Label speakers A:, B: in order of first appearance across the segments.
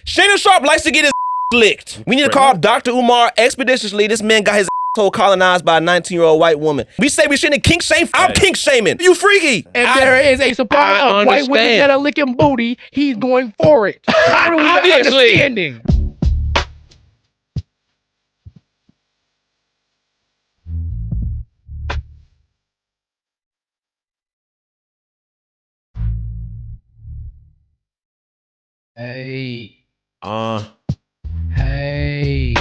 A: Shannon Sharpe likes to get his licked. We need to call Dr. Umar expeditiously. This man got his asshole colonized by a 19-year-old white woman. We say we shouldn't kink shame. I'm kink shaming. You freaky.
B: If there is a supply of white women that are licking booty, he's going for it. What are we understanding? Hey. Hey.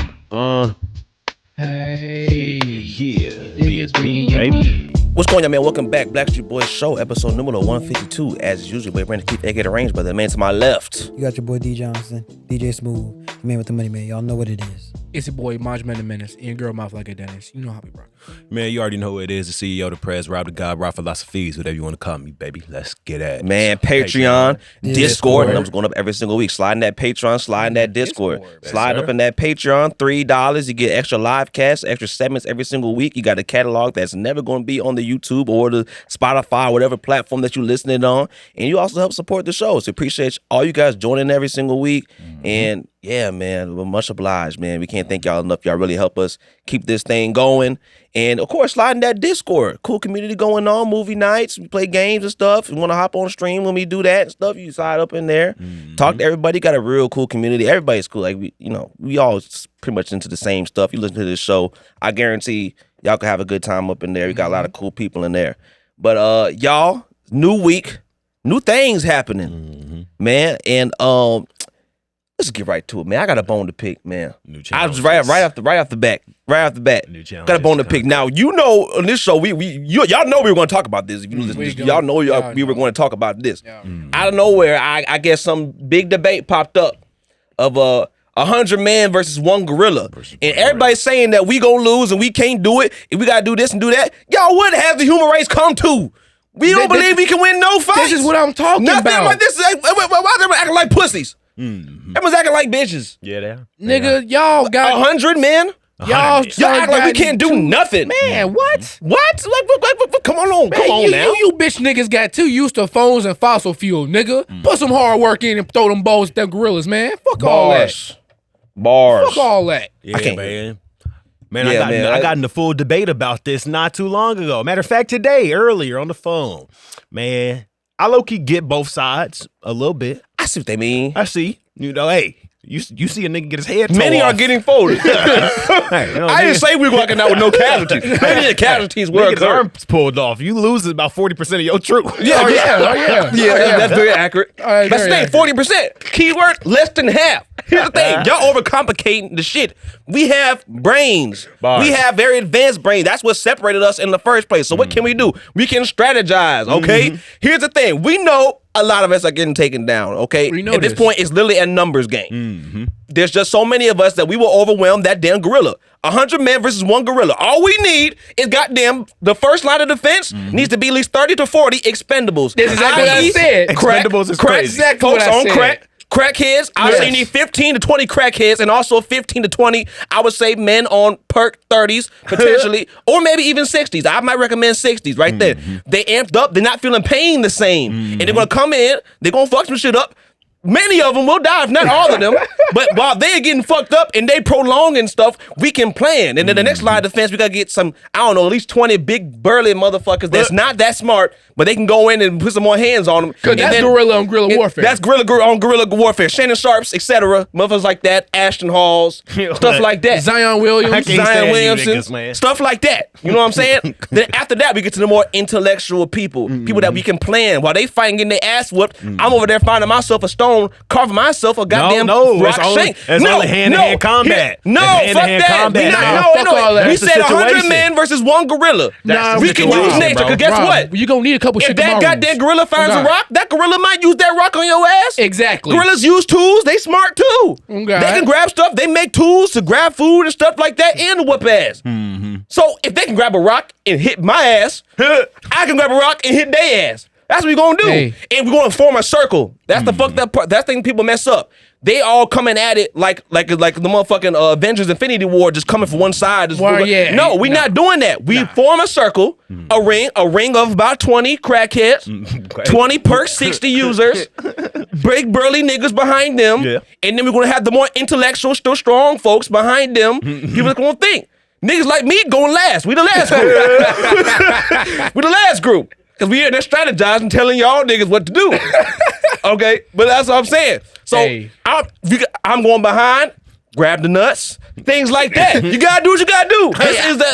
B: Hey.
C: Yeah.
B: It's me, baby.
A: What's going on, man? Welcome back. Blackstreet Boys Show, episode number 152. As usual, boy, Brandon Keith, aka The Range Brother. The man to my left.
D: You got your boy D Johnson, DJ Smooth, the man with the money, man. Y'all know what it is.
B: It's your boy, Maj Man the Menace, and girl mouth like a dentist. You know how we rock.
C: Man, you already know who it is. The CEO, the press, Rob the God, Rob Philosophies, whatever you want to call me, baby. Let's get at it.
A: Man, Patreon, Discord. Numbers going up every single week. Slide in that Patreon, slide in that Discord. Slide up in that Patreon, $3. You get extra live casts, extra segments every single week. You got a catalog that's never going to be on the YouTube or the Spotify, whatever platform that you're listening on. And you also help support the show. So appreciate all you guys joining every single week. And yeah, man, we're much obliged, man. We can't thank y'all enough. Y'all really help us keep this thing going. And of course, slide in that Discord. Cool community going on, movie nights. We play games and stuff. You want to hop on stream when we do that and stuff, you slide up in there. Talk to everybody. Got a real cool community. Everybody's cool. Like, we all pretty much into the same stuff. You listen to this show, I guarantee y'all can have a good time up in there. We got a lot of cool people in there. But y'all, new week, new things happening, man. And let's get right to it, man. I got a bone to pick, man. I was right off the bat. Got a bone to pick. Now, you know, on this show, y'all know we were going to talk about this. If you listen to this, y'all know we were going to talk about this. Out of nowhere, I guess some big debate popped up of 100 men versus one gorilla. And everybody's saying that we gonna lose and we can't do it, and we gotta do this and do that. Y'all would have the human race come to. We don't believe we can win no fights.
B: This is what I'm talking about.
A: Nothing like this. Why they acting like pussies? Everyone's acting like bitches.
C: Yeah, they are.
B: Nigga, y'all got
A: 100 men.
B: Y'all
A: act like we can't do nothing.
B: Man, what?
A: What? Like, come on now.
B: You bitch niggas got too used to phones and fossil fuel, nigga. Put some hard work in and throw them balls at them gorillas, man. Fuck all that.
A: Bars.
B: Fuck all that.
C: Yeah,
A: I can't.
C: Man,
A: Yeah,
C: I got in the full debate about this not too long ago. Matter of fact, earlier on the phone. Man, I low-key get both sides a little bit.
A: I see what they mean.
C: I see. You know, hey, you see a nigga get his head
A: Many
C: off.
A: are getting folded.
C: Hey, you know,
A: I didn't say we were walking out with no casualties. Maybe the casualties were
C: niggas' arms pulled off. You lose about 40% of your troop.
A: Yeah, that's very accurate.
B: That's
A: That's the thing, 40%. Keyword, less than half. Here's the thing, y'all overcomplicating the shit. We have brains.
C: Bars.
A: We have very advanced brains. That's what separated us in the first place. So what can we do? We can strategize, okay? Here's the thing, we know a lot of us are getting taken down, okay?
B: We know
A: At this point, it's literally a numbers game. There's just so many of us that we will overwhelm that damn gorilla. 100 men versus one gorilla. All we need is goddamn the first line of defense needs to be at least 30 to 40 expendables.
B: This is exactly what I said.
C: Expendables is
A: crack,
C: crazy.
B: Exactly
A: folks
B: what I
A: on
B: said.
A: crackheads. I would say you need 15 to 20 crackheads and also 15 to 20, I would say, men on perk 30s, potentially, or maybe even 60s. I might recommend 60s right there. They amped up. They're not feeling pain the same. And they're going to come in. They're going to fuck some shit up. Many of them will die, if not all of them. But while they're getting fucked up and they prolonging stuff, we can plan. And then the next line of defense, we got to get some, I don't know, at least 20 big burly motherfuckers that's not that smart, but they can go in and put some more hands on them.
B: Because that's gorilla on gorilla warfare.
A: That's gorilla on gorilla warfare. Shannon Sharpes, etc. Motherfuckers like that. Ashton Halls. Stuff like that.
B: Zion Williams.
A: Zion Williamson. Stuff like that. You know what I'm saying? Then after that, we get to the more intellectual people. People that we can plan. While they fighting, getting their ass whooped, I'm over there finding myself a stone, carving myself a goddamn rock shank.
C: That's only hand-to-hand combat.
A: No, fuck that. We said 100 men versus one gorilla. We can use nature, because guess what?
B: You're going to need a couple
A: If that goddamn gorilla finds a rock, that gorilla might use that rock on your ass.
B: Exactly.
A: Gorillas use tools. They smart too.
B: Okay.
A: They can grab stuff. They make tools to grab food and stuff like that and to whoop ass. So if they can grab a rock and hit my ass, I can grab a rock and hit their ass. That's what we're going to do.
B: Hey.
A: And we're going to form a circle. That's the fucked up part. That's the thing people mess up. they all coming at it like the motherfucking Avengers Infinity War, just coming from one side. No, we're not doing that. We form a circle, a ring of about 20 crackheads, 20 perk 60 users, big burly niggas behind them, and then we're gonna have the more intellectual, still strong folks behind them. People are gonna think. Niggas like me going last. We the last group. We the last group. Because we in there strategizing, telling y'all niggas what to do. Okay? But that's what I'm saying. So I'm going behind, grab the nuts, things like that. You gotta do what you gotta do.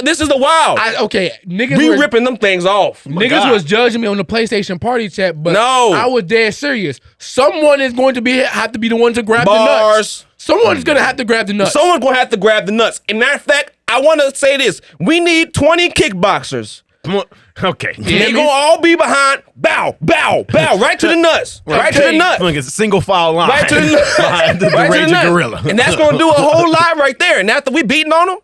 A: This is the wild.
B: Niggas
A: we ripping them things off.
B: Niggas was judging me on the PlayStation party chat, but
A: no.
B: I was dead serious. Someone is going to have to be the one to grab the nuts. Someone's gonna have to grab the nuts.
A: Someone's gonna have to grab the nuts. And matter of fact, I want to say this. We need 20 kickboxers.
C: Okay.
A: They gonna all be behind, bow, right to the nuts. Right to the nuts.
C: Like it's a single file line.
A: Right to the nuts.
C: Behind the
A: Right
C: Raging Gorilla.
A: And that's gonna do a whole lot right there. And after we beating on them,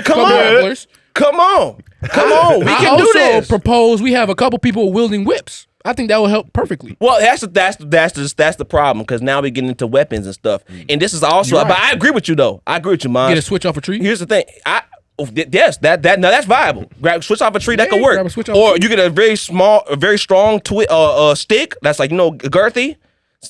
A: come on. We can do this.
B: I also propose we have a couple people wielding whips. I think that will help perfectly.
A: Well, that's the problem, because now we get into weapons and stuff. And this is also, but I agree with you though. I agree with you, man.
B: Get a switch off a tree.
A: Here's the thing. Yes, that's viable. Switch off a tree, that could work. Or you get a very strong stick that's like, girthy.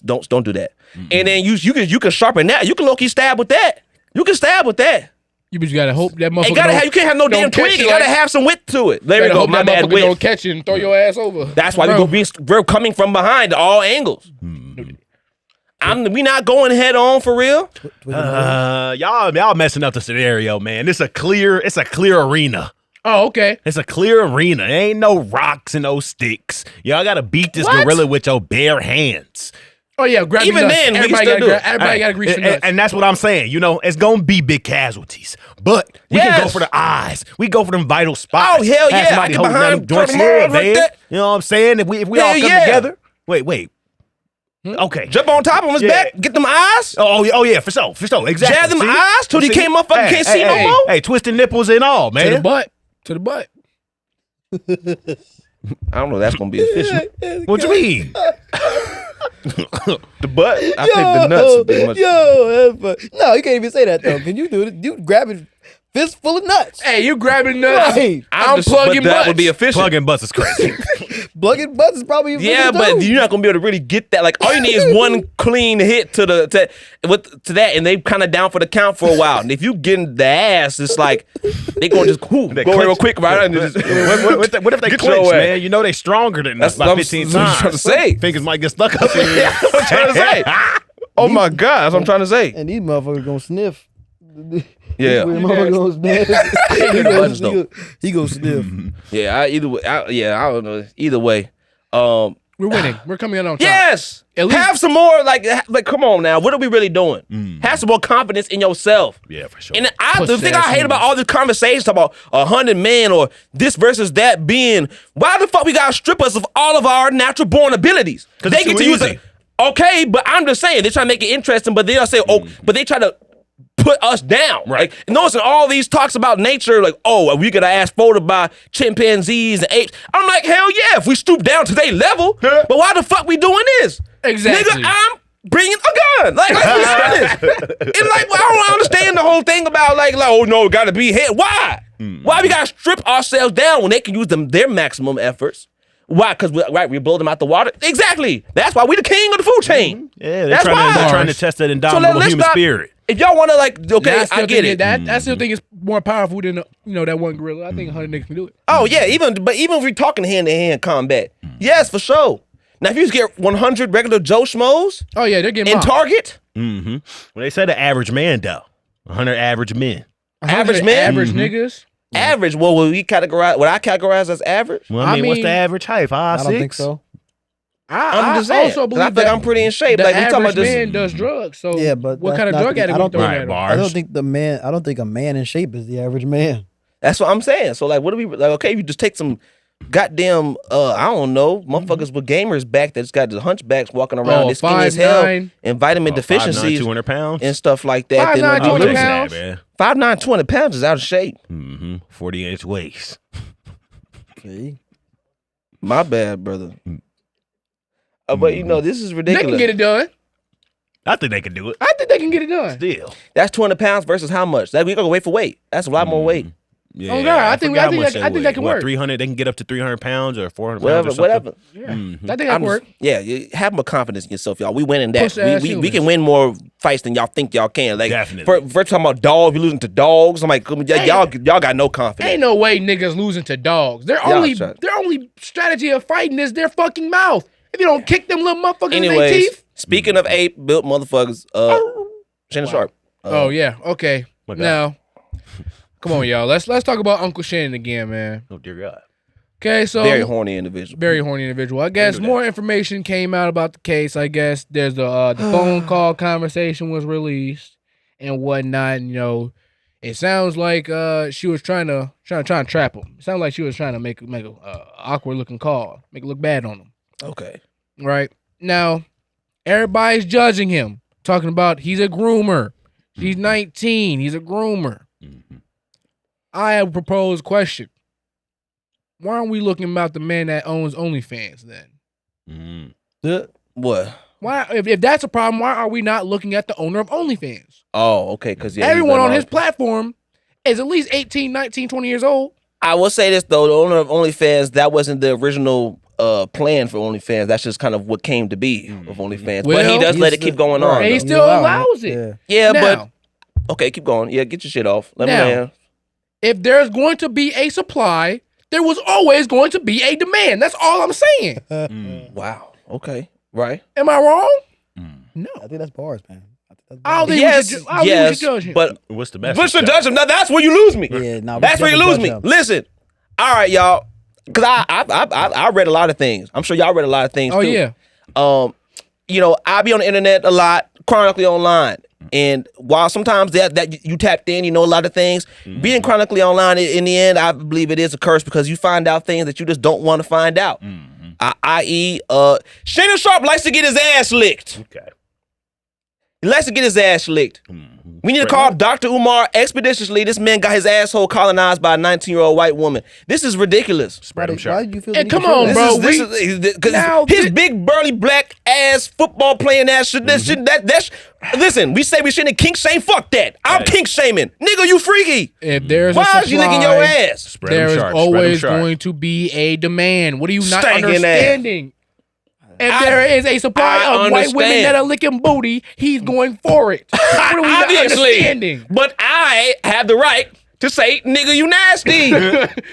A: Don't do that. And then you can sharpen that. You can low-key stab with that. You can stab with that.
B: You gotta hope that motherfucker.
A: You can't have no damn twig. You gotta have some width to it. There we go. My bad.
B: Width. Don't catch it and throw your ass over.
A: That's why we're coming from behind all angles. We not going head on for real.
C: Y'all messing up the scenario, man. It's a clear arena.
B: Oh, okay.
C: It's a clear arena. There ain't no rocks and no sticks. Y'all gotta beat this gorilla with your bare hands.
B: Oh yeah, grab
A: even then, everybody
B: got to grease the nuts.
C: And that's what I'm saying. It's gonna be big casualties, but we can go for the eyes. We go for them vital spots.
A: Oh hell yeah!
C: Somebody holding them joints here, man. You know what I'm saying? If we all come together. Wait. Okay.
A: Jump on top of his back, get them eyes.
C: Oh yeah, for sure, exactly.
A: Jab them eyes till he can't see no more.
C: Hey, twisting nipples and all, man.
B: To the butt.
A: I don't know. That's gonna be official.
C: What you mean?
A: The butt. I think the nuts would be much.
D: No, you can't even say that though. Can you do it? You grab it, fist full of nuts.
B: Hey, you grabbing nuts?
D: Right.
B: I'm plugging butts.
A: That would be official.
C: Plugging butts is crazy.
D: Plugging butts is probably
A: but you're not gonna be able to really get that. Like all you need is one clean hit to that, and they kind of down for the count for a while. And if you get in the ass, it's like they gonna just go real quick, right? And just,
C: what if they clinch, man? You know they stronger than us by 15 times.
A: I'm trying to say.
C: Fingers might get stuck up in here.
A: I'm trying to say. Oh my God, that's what I'm trying to say.
D: And these motherfuckers gonna sniff.
A: Yeah.
D: He gonna sniff.
A: Yeah, I don't know. Either way.
B: We're winning. We're coming out on top.
A: Yes. At least have some more like come on now. What are we really doing? Have some more confidence in yourself.
C: Yeah, for sure.
A: And the thing I hate about all these conversations about 100 men or this versus that being, why the fuck we gotta strip us of all of our natural born abilities?
C: Because
A: they get to use it. Okay, but I'm just saying they try to make it interesting, but they'll say, but they try to put us down.
C: Right.
A: Like, notice in all these talks about nature, like, we got to ask photo by chimpanzees and apes. I'm like, hell yeah, if we stoop down to their level, but why the fuck we doing this?
B: Exactly.
A: Nigga, I'm bringing a gun. Like, let's be honest. It's like, I don't understand the whole thing about like oh no, it got to be hit. Why? Why we got to strip ourselves down when they can use their maximum efforts? Why? Because we blow them out the water. Exactly. That's why we the king of the food chain.
C: Yeah, they're trying to test that indomitable human spirit.
A: If y'all want to I get it.
B: I still think it's more powerful than that one gorilla. I think 100 niggas can do it.
A: Oh yeah, even if we're talking hand to hand combat, yes, for sure. Now if you just get 100 regular Joe Schmoes,
B: oh yeah, they're getting
A: in Target.
C: Well, they said the average man though, 100 average men.
A: Average men,
B: average niggas.
A: Average. Well, would I categorize as average?
C: Well, I mean, what's the average height? 5'6"?
D: I don't think so.
A: I'm just saying.
B: Also believe
A: I think I'm pretty in shape.
B: The
A: like we talking about
B: average man does drugs. So
D: yeah, but
B: what kind of drug addict we throwing at him?
D: I don't think a man in shape is the average man.
A: That's what I'm saying. So like, what do we like? Okay, if you just take some goddamn, I don't know, motherfuckers with gamers back that's got the hunchbacks walking around, they skinny as hell, and vitamin deficiencies,
C: 200 pounds
A: and stuff like that.
B: 5'9", 200 pounds.
A: 5'9", 200 pounds is out of shape.
C: 40-inch waist.
D: See,
A: my bad, brother. But this is ridiculous.
B: They can get it done.
C: I think they can do it.
B: I think they can get it done.
C: Still.
A: That's 200 pounds versus how much? That we gonna wait for weight. That's a lot more weight.
C: Yeah,
B: Oh, God, I think that can work.
C: 300, they can get up to 300 pounds or 400
A: Whatever,
C: pounds or
A: whatever.
B: Yeah, I think that can work.
A: Have more confidence in yourself, y'all. We winning that.
B: Push-ass
A: We
B: humans.
A: can win more fights than y'all think y'all can. Like,
C: Definitely.
A: First talking about dogs, we losing to dogs. I'm like, y'all got no confidence.
B: Ain't no way niggas losing to dogs. Their only strategy of fighting is their fucking mouth. If you don't kick them little motherfuckers in their teeth.
A: Speaking of ape-built motherfuckers, Shannon Sharpe.
B: Oh yeah, okay.
C: my God.
B: Now, come on, y'all. Let's talk about Uncle Shannon again, man.
C: Oh, dear God.
B: Okay, so
A: Very horny individual.
B: Very horny individual. I guess more information came out about the case. I guess there's the phone call conversation was released and whatnot. And, it sounds like she was trying to trap him. It sounds like she was trying to make a awkward looking call, make it look bad on him.
A: Okay.
B: Right now, everybody's judging him, talking about he's a groomer. He's 19. He's a groomer. I have a proposed question. Why aren't we looking about the man that owns OnlyFans then?
A: What?
B: Why, if that's a problem, why are we not looking at the owner of OnlyFans?
A: Oh, okay. Because
B: everyone on his platform is at least 18, 19, 20 years old.
A: I will say this though: the owner of OnlyFans, that wasn't the original plan for OnlyFans. That's just kind of what came to be of OnlyFans.
B: Well,
A: but he does let it keep going on.
B: And he
A: though.
B: still allows it.
A: Yeah,
B: Now,
A: but okay, keep going. Yeah, get your shit off. Let me know.
B: If there's going to be a supply, there was always going to be a demand. That's all I'm saying.
A: Wow. Okay. Right.
B: Am I wrong? No.
D: I think that's bars, man.
B: I don't think we should judge him.
A: But
C: what's the best?
A: What's the judge him? Now that's where you lose me.
D: Yeah, no,
A: that's where you lose me. Listen. All right, y'all. Because I read a lot of things. I'm sure y'all read a lot of things.
B: Oh
A: too.
B: yeah.
A: I be on the internet a lot, chronically online. And while sometimes that you tapped in, you know a lot of things. Being chronically online, in the end, I believe it is a curse because you find out things that you just don't want to find out. I.e., Shannon Sharpe likes to get his ass licked.
C: Okay.
A: He likes to get his ass licked. We need to call Dr. Umar expeditiously. This man got his asshole colonized by a 19-year-old white woman. This is ridiculous.
C: Spread him
D: Why
C: sharp.
D: did you feel?
B: And come on, bro.
A: His big burly black ass football playing ass shit. Listen, we say we shouldn't kink shame. Fuck that. I'm kink shaming, nigga. You freaky.
B: If there's
A: Why is you licking your ass?
B: There is always going to be a demand. What are you not
A: Stinking
B: understanding? If there is a supply of white women that are licking booty, he's going for it. What are we not understanding?
A: But I have the right to say, nigga, you nasty.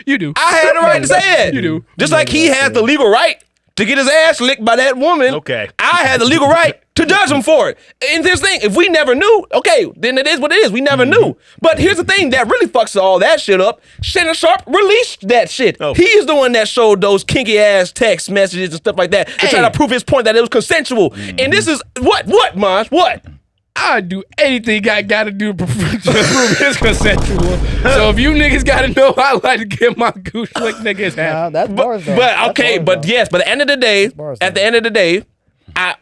B: You do.
A: I had the right to say that.
B: You do.
A: Just like he has the legal right to get his ass licked by that woman.
C: Okay.
A: I had the legal right to judge him for it. And this thing, if we never knew, okay, then it is what it is. We never knew. But here's the thing that really fucks all that shit up. Shannon Sharpe released that shit.
C: Oh.
A: He's the one that showed those kinky ass text messages and stuff like that to try to prove his point that it was consensual. And this is what, Maj? What?
B: I'd do anything I gotta do to prove it's consensual. So if you niggas gotta know I like to get my goose licked, niggas happy.
D: That's bars, though.
A: But okay,
D: That's bars,
A: but
D: though.
A: yes, but at the end of the day,
D: bars,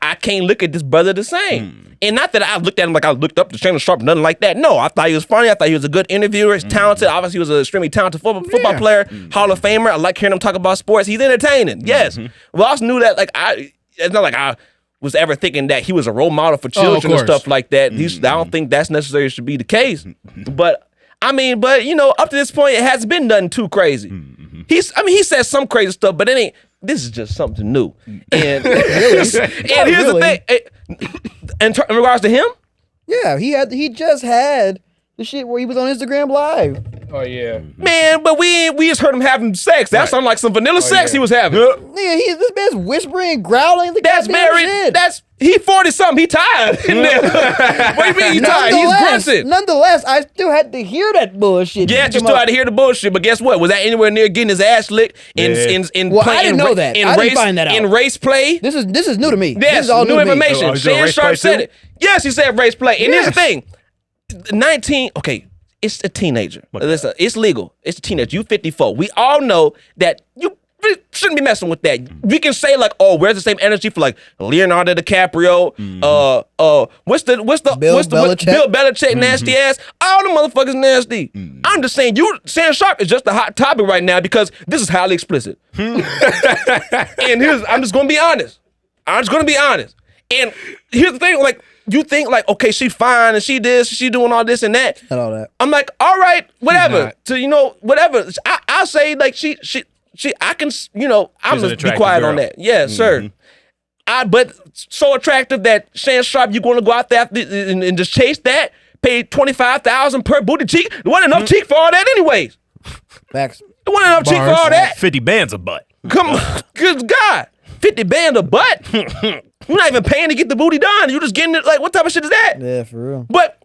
A: I can't look at this brother the same. And not that I looked at him like I looked up to Shannon Sharpe, nothing like that. No, I thought he was funny. I thought he was a good interviewer. He's talented. Obviously, he was an extremely talented football player, Hall of Famer. I like hearing him talk about sports. He's entertaining. Yes. Well, I also knew that it's not like I was ever thinking that he was a role model for children and stuff like that. I don't think that's necessarily should be the case. But up to this point, it hasn't been nothing too crazy. He says some crazy stuff, but it ain't. This is just something new. And, here's the thing. In regards to him,
D: Yeah, he just had the shit where he was on Instagram Live.
B: Oh yeah.
A: man, but we just heard him having sex. That sounded like some vanilla sex he was having.
D: Nigga, this man's whispering, growling. The
A: That's
D: goddamn
A: very.
D: shit.
A: He 40-something. He tired. What do you mean he tired? He's grunting.
D: Nonetheless, I still had to hear that bullshit.
A: Yeah, you still had to hear the bullshit, but guess what? Was that anywhere near getting his ass licked in
D: Well, I didn't know that. I didn't find that out.
A: In race play?
D: This is new to me.
A: Yes,
D: this is all
A: new
D: to me.
A: information.
C: Oh, is there a
A: Shannon
C: race
A: Sharpe
C: play
A: said
C: too?
A: it. Yes, he said race play. And here's the thing. 19, okay, it's a teenager. Listen, it's legal. It's a teenager. You 54. We all know that you really shouldn't be messing with that. We can say like, oh, where's the same energy for like Leonardo DiCaprio? What's the
D: Bill Belichick?
A: Bill Belichick nasty ass? All the motherfuckers nasty. I'm just saying, Shannon Sharpe is just a hot topic right now because this is highly explicit. And I'm just gonna be honest. And here's the thing, like, you think like, okay, she fine and she doing all this and that.
D: And all that.
A: I'm like, all right, whatever.
B: not.
A: So whatever. I say like she I can I'm
C: She's an
A: just be quiet
C: attractive
A: on
C: girl.
A: that. Yeah, sir. But so attractive that Shannon Sharpe, you gonna go out there and just chase that? Pay $25,000 per booty cheek. There wasn't enough cheek for all that, anyways.
D: Facts.
A: There wasn't enough cheek for all that.
C: 50 bands a butt.
A: Come on, good God, 50 band a butt. You're not even paying to get the booty done. You just getting it. Like, what type of shit is that?
D: Yeah, for real.
A: But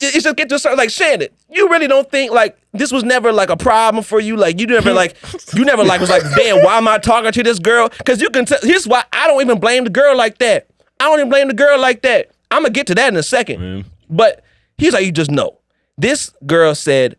A: it's just get to certain, like, Shannon, you really don't think like this was never like a problem for you? Like you never was like, damn, why am I talking to this girl? Because you can tell. Here's why I don't even blame the girl like that. I don't even blame the girl like that. I'm gonna get to that in a second. But here's how you just know. This girl said,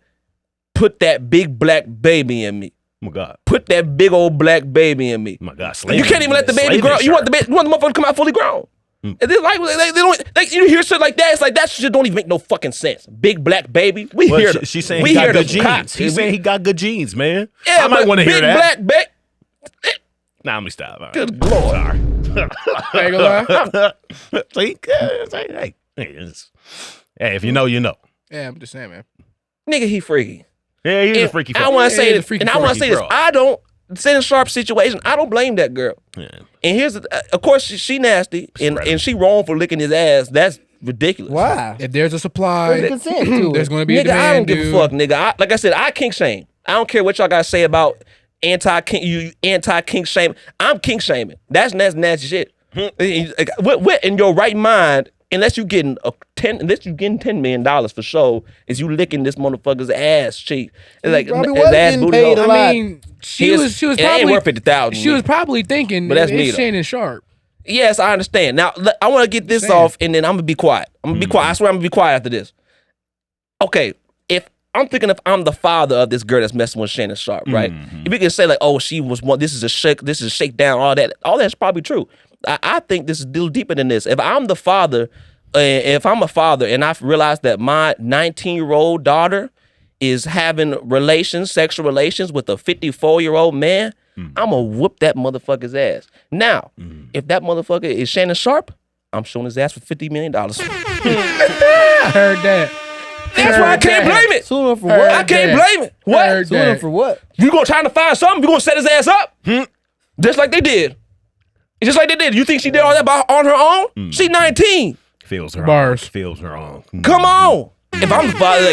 A: "Put that big black baby in me.
C: Oh my God.
A: Put that big old black baby in me."
C: Oh my God.
A: You can't even let the baby grow. You want the motherfucker to come out fully grown. And then like they don't like you hear shit like that. It's like that shit don't even make no fucking sense. Big black baby. We hear them.
C: She's saying
A: we
C: he got
A: hear
C: good
A: them cops.
C: genes. He's saying he got good genes, man.
A: Yeah,
C: I might want to hear that.
A: Big black baby.
C: Nah, let me stop. All right.
A: Good Lord.
C: Sorry.
B: I ain't gonna lie.
C: Hey, if you know, you know.
B: Yeah, I'm just saying, man.
A: Nigga, he freaky.
C: Yeah, he's a
A: And
C: freaky
A: I
C: fuck.
A: want to
B: Yeah,
A: say
B: he's a
A: this,
B: freaky
A: and I want to say this.
C: bro.
A: I don't Shannon Sharpe situation. I don't blame that girl.
C: Yeah.
A: And here's of course she nasty and she wrong for licking his ass. That's ridiculous.
D: Why?
B: If there's a supply,
D: There's consent to
B: there's
D: it.
B: going to be a
A: Nigga, I don't
B: demand,
A: give a
B: dude.
A: fuck, nigga. Like I said, I kink shame. I don't care what y'all gotta say about anti-kink shame. I'm kink shaming. That's nasty shit. What in your right mind, unless you getting $10 million for show, is you licking this motherfucker's ass cheek. It's like
D: probably
A: his
D: was
A: ass
D: getting
A: booty
D: paid
A: hole.
D: a lot.
B: I mean, she was
A: it ain't
B: probably
A: worth 50,000.
B: She was probably thinking,
A: But that's me,
B: it's
A: though.
B: Shannon Sharpe.
A: Yes, I understand. Now, I want to get this
B: Saying.
A: off, and then I'm gonna be quiet. I'm gonna be quiet. I swear I'm gonna be quiet after this. Okay, if I'm thinking if I'm the father of this girl that's messing with Shannon Sharpe, right? If you can say like, oh, she was one. This is a shakedown. All that's probably true. I think this is a little deeper than this. If I'm the father, if I'm a father, and I've realized that my 19-year-old daughter is having sexual relations with a 54-year-old man, I'm gonna whoop that motherfucker's ass. Now, if that motherfucker is Shannon Sharpe, I'm showing his ass for $50 million. That's
B: I heard that.
A: why I can't blame it.
D: Suing him for what?
A: I can't blame it. What?
B: Heard
D: Suing him
B: that.
D: for what?
A: You gonna try to find something? You gonna set his ass up? Just like they did. Just like they did. You think she did all that on her own? She 19.
C: Feels her
B: Bars.
C: own. Feels her own.
A: Come on. If I'm the father,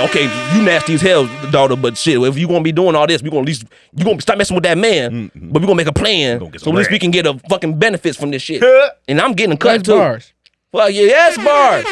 A: okay, you nasty as hell, daughter, but shit, if you gonna be doing all this, you gonna stop messing with that man, but we gonna make a plan
C: Gonna get
A: so
C: some
A: at least we
C: bread.
A: can get a fucking benefits from this shit. And I'm getting cut
B: That's
A: too.
B: bars.
A: Well, yeah, that's bars.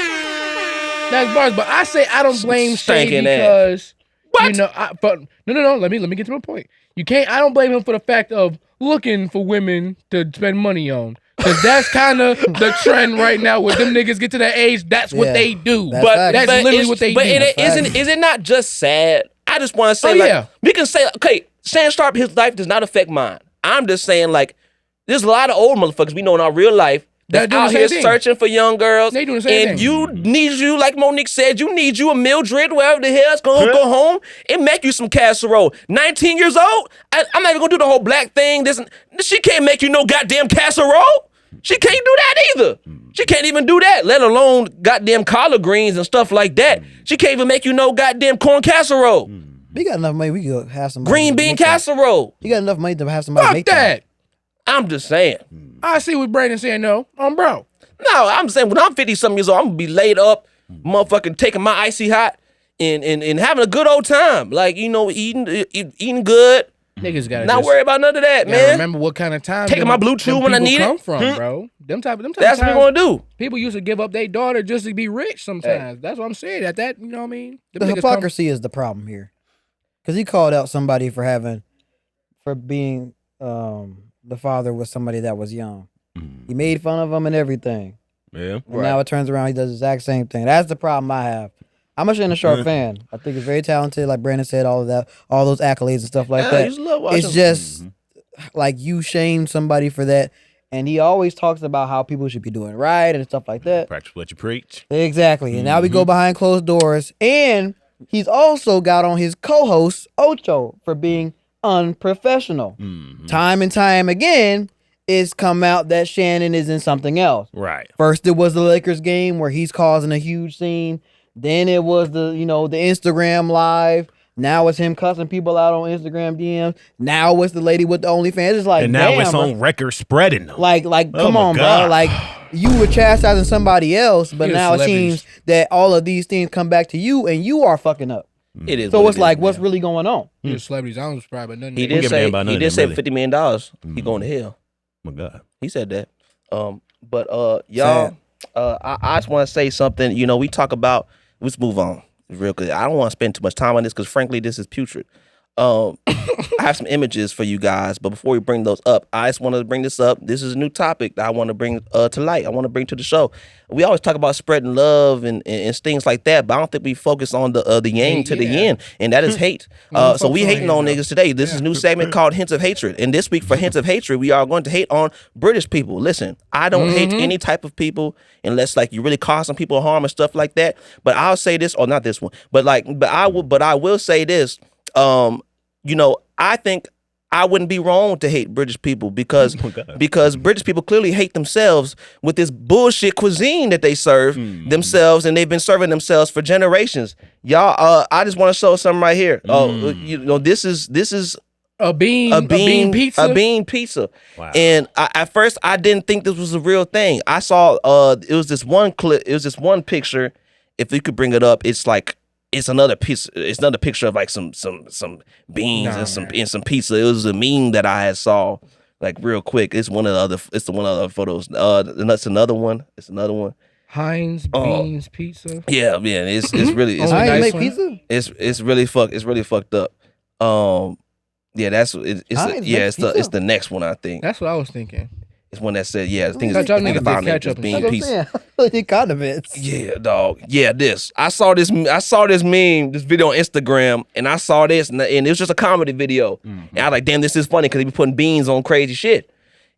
B: That's bars. But I say I don't blame Shay
A: Stinking ass.
B: because
A: What?
B: you know. But no. Let me get to my point. You can't. I don't blame him for the fact of looking for women to spend money on. Cause that's kind of the trend right now. When them niggas get to that age, that's what
D: Yeah.
B: they do.
D: That's
A: But
D: facts.
B: That's literally
A: it's-
B: what they
A: but
B: do.
A: is it not just sad? I just want to say,
B: Oh,
A: like,
B: yeah.
A: we can say, okay, Shannon Sharpe, his life does not affect mine. I'm just saying, like, there's a lot of old motherfuckers we know in our real life
B: That
A: that's
B: do the
A: out
B: same
A: here
B: thing.
A: searching for young girls.
B: They doing the same
A: and
B: thing.
A: you need like Monique said, you need a Mildred, wherever the hell it's gonna go home and make you some casserole. 19 years old? I'm not even gonna do the whole black thing. She can't make you no goddamn casserole. She can't do that either. She can't even do that, let alone goddamn collard greens and stuff like that. She can't even make you no goddamn corn casserole.
D: We got enough money. We could have somebody.
A: Green bean
D: make that.
A: casserole.
D: You got enough money to have somebody
B: Fuck
D: make
B: that.
A: I'm just saying.
B: I see what Brandon saying. No, bro.
A: No, I'm saying when I'm 50-something years old, I'm gonna be laid up, motherfucking taking my icy hot and having a good old time. Like, eating good.
B: Niggas gotta
A: Not
B: just,
A: worry about none of that,
B: gotta
A: man.
B: remember what kind of time
A: Taking my blue chew when I need it.
B: come from, bro. Them type of
A: That's what
B: times,
A: we're gonna do.
B: people used to give up their daughter just to be rich sometimes. That's what I'm saying. That you know what I mean? Them
D: The
B: niggas
D: hypocrisy is the problem here, because he called out somebody for being the father with somebody that was young. He made fun of him and everything.
C: Yeah.
D: And now it turns around, he does the exact same thing. That's the problem I have. I'm a Shannon Sharpe fan. I think he's very talented, like Brandon said, all of that, all those accolades and stuff like
A: I
D: that.
A: used to love watching
D: It's just like you shame somebody for that. And he always talks about how people should be doing right and stuff like that.
C: Practice what you preach.
D: Exactly. And now we go behind closed doors. And he's also got on his co-host, Ocho, for being unprofessional. Time and time again. it's come out that Shannon is in something else.
C: Right.
D: First, it was the Lakers game where he's causing a huge scene. Then it was the Instagram live. Now it's him cussing people out on Instagram DMs. Now it's the lady with the OnlyFans. It's like,
C: and now
D: damn,
C: it's
D: bro.
C: on record spreading them.
D: Like, come on,
C: God.
D: bro. Like, you were chastising somebody else, but now it seems that all of these things come back to you, and you are fucking up.
A: It is.
D: So it's like, what's really going on?
B: You're celebrities. I don't subscribe, but nothing.
A: He did say $50 million. He going to hell.
C: Oh my God.
A: He said that. But y'all, I just want to say something. You know, we talk about. Let's move on real quick. I don't want to spend too much time on this because, frankly, this is putrid. I have some images for you guys, but before we bring those up, I just want to bring this up. This is a new topic that I want to bring to light. I want to bring to the show. We always talk about spreading love and things like that, but I don't think we focus on the yang to the yin, and that is hate. So we hating on niggas today. This is a new segment called Hints of Hatred, and this week for Hints of Hatred, we are going to hate on British people. Listen, I don't hate any type of people unless like you really cause some people harm and stuff like that. But I'll say this, or not this one, but I will say this. You know, I think I wouldn't be wrong to hate British people because British people clearly hate themselves with this bullshit cuisine that they serve themselves, and they've been serving themselves for generations. Y'all, I just want to show something right here. You know, this is a bean pizza.
C: Wow.
A: And at first I didn't think this was a real thing. I saw it was this one clip, it was this one picture. If you could bring it up, it's like it's another piece. It's another picture of like some beans and some pizza. It was a meme that I had saw like real quick. It's one of the other. It's the one of the other photos. That's another one. It's another one.
B: Heinz beans pizza.
A: Yeah. It's really it's
D: Heinz
A: nice
D: make pizza.
A: It's really fucked up. Yeah, that's it's the next one I think.
B: That's what I was thinking.
A: It's one that said, I think
B: I
A: it's
B: thought y'all niggas
A: found
B: did
A: it
B: ketchup
A: just being
B: and
A: pizza.
D: The condiments.
A: Yeah, dog. Yeah, this. I saw this meme, this video on Instagram, and I saw this, and it was just a comedy video. And I was like, damn, this is funny because they be putting beans on crazy shit.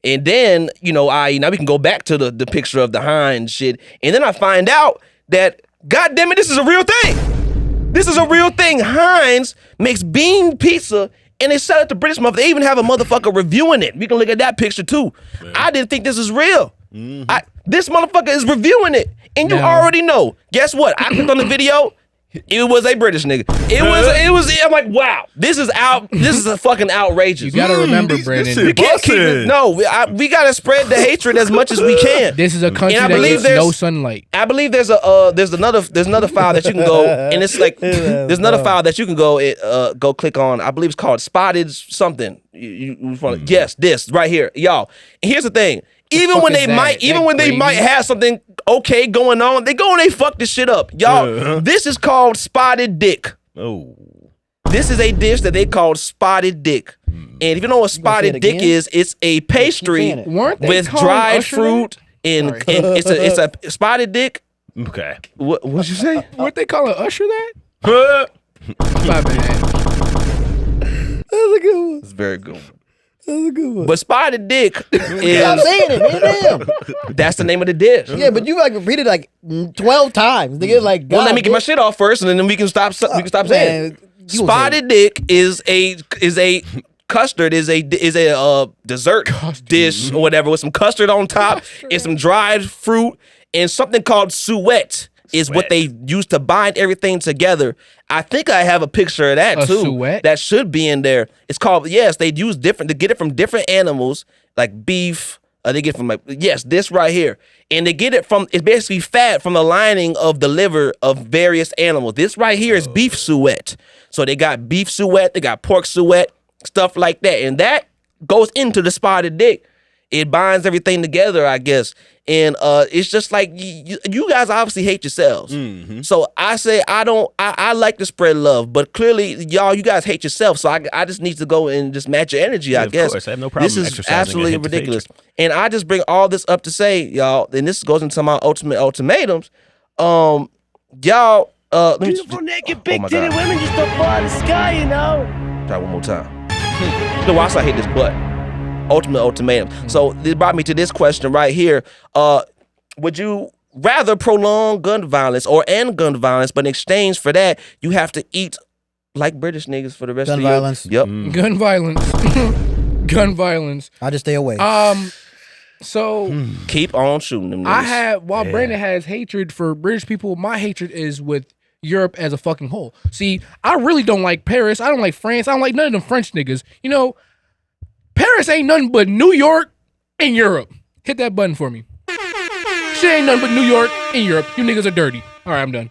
A: And then, now we can go back to the picture of the Heinz shit. And then I find out that, God damn it, this is a real thing. This is a real thing. Heinz makes bean pizza, and they sell it to British motherfuckers. They even have a motherfucker reviewing it. We can look at that picture too. Man. I didn't think this was real. This motherfucker is reviewing it. And you already know. Guess what? I clicked on the video. It was a British nigga. It was. I'm like, wow, this is a fucking outrageous.
B: You gotta remember, Brandon.
A: We can't keep it. No, we gotta spread the hatred as much as we can.
B: This is a country that gets no sunlight.
A: I believe there's another file that you can go, and it's like there's another file that you can go click on. I believe it's called Spotted something. Yes, this right here, y'all. And here's the thing. Even when they might have something okay going on, they go and they fuck this shit up. Y'all, this is called spotted dick.
C: Oh.
A: This is a dish that they call spotted dick. And if you know what spotted dick is, it's a pastry with dried fruit and it's a spotted dick.
C: Okay.
A: What'd you say?
B: What they call an usher that?
A: My bad.
D: That's a good one.
A: It's very good one.
D: That's a good one.
A: But spotted dick is
D: I'm saying it, man.
A: That's the name of the dish.
D: Yeah, but you like read it like 12 times. Nigga, like,
A: well, let me get my shit off first, and then we can stop. We can stop saying it. Spotted dick is a custard. Is a dessert dish or whatever with some custard on top and some dried fruit and something called suet. Is what they use to bind everything together. I think I have a picture of that too.
B: Suet?
A: That should be in there. It's called they use different to get it from different animals like beef. They get it from this right here, and they get it from it's basically fat from the lining of the liver of various animals. This right here is beef suet. So they got beef suet, they got pork suet, stuff like that, and that goes into the spotted dick. It binds everything together, I guess. And it's just like you guys obviously hate yourselves. Mm-hmm. So I say I like to spread love, but clearly you guys hate yourself. So I just need to go and just match your energy, I guess.
C: Of course, I have no problem.
A: This is absolutely ridiculous. And I just bring all this up to say, y'all, and this goes into my ultimatums. Y'all, let me
E: beautiful naked big titted women just don't fall out of the sky, you know.
A: Try one more time. No, why I hate this butt. Ultimate ultimatum. So this brought me to this question right here. Would you rather prolong gun violence or end gun violence, but in exchange for that, you have to eat like British niggas for the rest of your life?
D: Gun violence.
A: Yep.
B: Gun violence. gun violence.
D: I just stay away.
B: So
A: Keep on shooting them niggas.
B: Brandon has hatred for British people, my hatred is with Europe as a fucking whole. See, I really don't like Paris. I don't like France. I don't like none of them French niggas. You know, Paris ain't nothing but New York and Europe. Hit that button for me. Shit ain't nothing but New York and Europe. You niggas are dirty. All right, I'm done.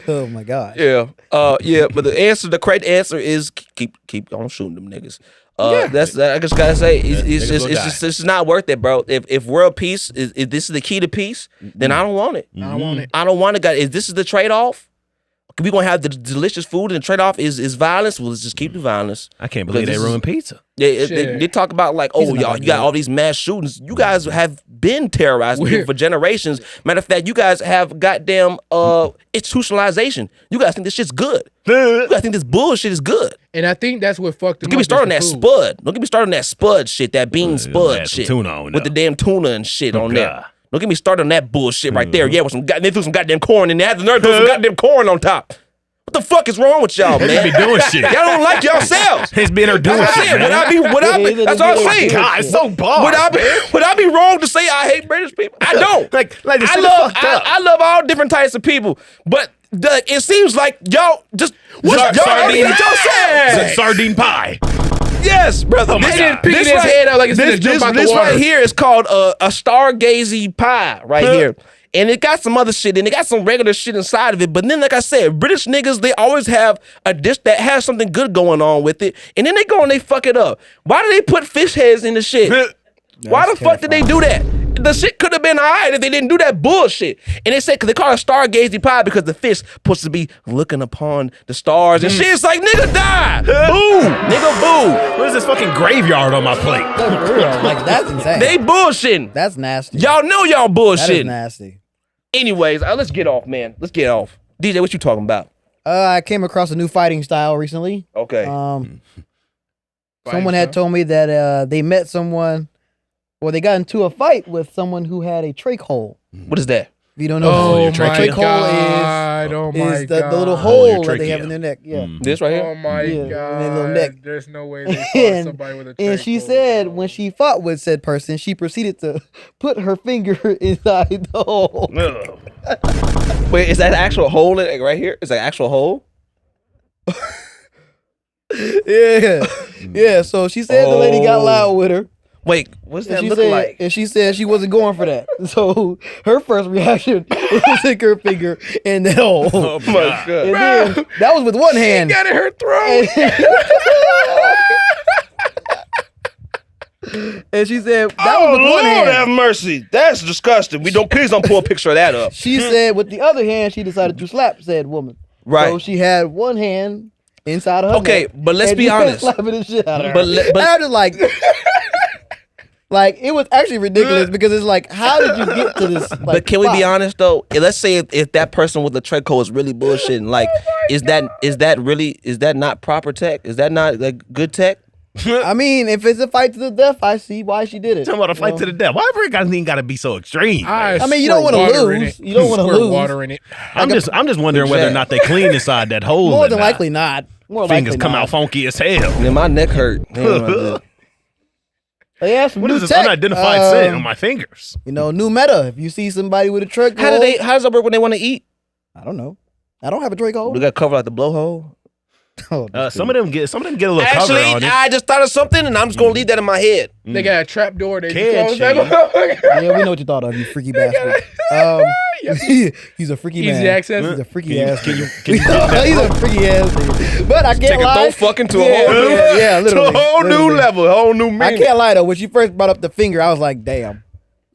D: Oh my god.
A: Yeah. But the correct answer is keep on shooting them niggas. That's I just gotta say it's just not worth it, bro. If world peace if this is the key to peace, then I don't want it.
B: I don't want it.
A: I don't want it, guys. If this is the trade off, we gonna have the delicious food and the trade off is violence. Well, let's just keep the violence.
C: I can't believe they ruined pizza.
A: Yeah, they talk about like, oh, y'all, you got all these mass shootings. You guys have been terrorizing people for generations. Matter of fact, you guys have goddamn institutionalization. You guys think this shit's good. You guys think this bullshit is good.
B: And I think that's what fucked them.
A: Don't get me started on that spud. Don't get me started on that spud shit, that bean spud shit.
C: Tuna on
A: with the damn tuna and shit on there.
C: God.
A: Don't get me started on that bullshit right there. Yeah, with they threw some goddamn corn in there. They threw some goddamn corn on top. What the fuck is wrong with y'all, man?
C: They be doing shit.
A: Y'all don't like yourselves.
C: He's been her doing shit, man.
A: That's all I'm saying.
C: God, it's so bad.
A: Would I be wrong to say I hate British people? I don't. I love all different types of people, but it seems like y'all just
C: sardine pie.
A: Yes, brother.
B: This head out like it's gonna jump out the
A: this
B: water.
A: right here is called a stargazy pie right here. And it got some other shit and it got some regular shit inside of it. But then, like I said, British niggas, they always have a dish that has something good going on with it. And then they go and they fuck it up. Why do they put fish heads in the shit? Why the fuck did they do that? The shit could have been all right if they didn't do that bullshit. And they say, because they call it stargazy pie because the fish supposed to be looking upon the stars and shit. It's like, nigga, die. Boo. Nigga, boo.
C: What is this fucking graveyard on my plate?
D: That's real. Like, that's insane.
A: They bullshitting.
D: That's nasty.
A: Y'all know y'all bullshitting.
D: That is nasty.
A: Anyways, let's get off, man. Let's get off. DJ, what you talking about?
D: I came across a new fighting style recently.
A: Okay.
D: Someone had told me that they met someone, or they got into a fight with someone who had a trach hole.
A: What is that?
D: If you don't know,
B: Oh
D: what
B: my
D: trach hole
B: God!
D: is the little hole that they have in their neck. Yeah.
A: This right here?
B: Oh my
D: Yeah,
B: God!
D: in their little neck.
B: There's no way they fought somebody with a
D: And she said when she fought with said person, she proceeded to put her finger inside the hole.
A: Wait, is that an actual hole right here? Is that an actual hole?
D: Yeah. Yeah. So she said the lady got loud with her.
A: Wait, what's that
D: And
A: look like?
D: And she said she wasn't going for that. So her first reaction was to stick her finger in the hole.
A: Oh my God.
D: And then that was with one hand.
B: got in her throat.
D: And she said that was with one hand.
A: have mercy. That's disgusting. Please don't pull a picture of that up.
D: She said with the other hand, she decided to slap said woman.
A: Right.
D: So she had one hand inside of her
A: Okay,
D: neck,
A: but let's
D: and
A: be
D: she
A: honest.
D: slapping the shit out of her.
A: But
D: and I'm just like, it was actually ridiculous because it's like, how did you get to this? Like,
A: But can we be
D: spot?
A: honest though? Let's say if that person with the trach hole is really bullshitting, like, is that not proper tech? Is that not like good tech?
D: I mean, if it's a fight to the death, I see why she did it.
C: Talking about a fight to the death. Why everything got to be so extreme?
D: I mean, you don't want to lose. You don't want to lose.
B: Water in it.
C: I'm just wondering whether or not they clean inside that hole.
D: More
C: or
D: than
C: not.
D: likely not. More
C: Fingers
D: likely
C: come
D: not.
C: out funky as hell.
A: Man, my neck hurt.
D: They have some
C: What
D: new
C: is this
D: tech.
C: unidentified scent on my fingers?
D: You know, new meta. If you see somebody with a trach hole,
A: How does that work when they want to eat?
D: I don't know. I don't have a trach hole.
A: We got to cover like the blowhole.
D: Oh,
C: Some of them get a little cover
A: Actually,
C: on it.
A: I just thought of something, and I'm just gonna leave that in my head.
B: They got a trap door. They
C: Can't
B: close that.
D: yeah, we know what you thought of, you freaky bastard. He's a freaky man.
B: Easy access.
D: He's a freaky ass.
C: Can you
D: He's a freaky ass nigga. But I can't
A: Take a
D: lie.
A: throw fucking to a
D: Yeah,
A: whole new,
D: yeah, literally,
A: to a whole new
D: literally.
A: level, a whole new meaning.
D: I can't lie though. When she first brought up the finger, I was like, damn.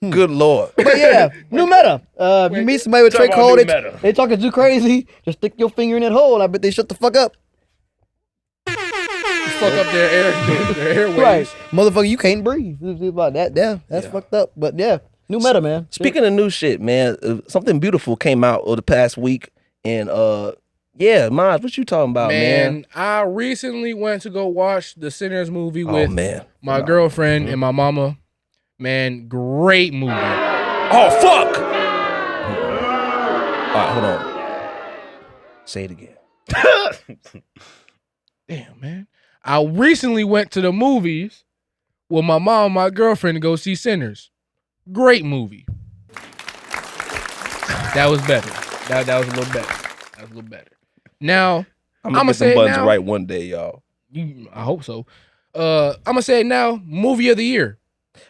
A: Good Lord.
D: But yeah, new meta. If you meet somebody with
C: Talk
D: trach
C: about
D: hole,
C: new meta.
D: they talking too crazy. Just stick your finger in that hole. I bet they shut the fuck up.
B: Fuck up their airways.
D: Right, motherfucker, you can't breathe. It's about that. Yeah, that's fucked up. But yeah, new meta, man.
A: Speaking of new shit, man, something beautiful came out over the past week, and yeah, Maj, what you talking about, man?
B: I recently went to go watch the Sinners movie
A: Oh
B: with
A: man,
B: my girlfriend and my mama. Man, great movie.
A: oh fuck! All right, hold on. Say it again.
B: Damn, man. I recently went to the movies with my mom and my girlfriend to go see Sinners. Great movie. That was better. That was a little better. That was a little better. Now,
A: I'm gonna get
B: say
A: some
B: it
A: buns
B: now.
A: right one day, y'all.
B: I hope so. I'm gonna say it now. Movie of the year.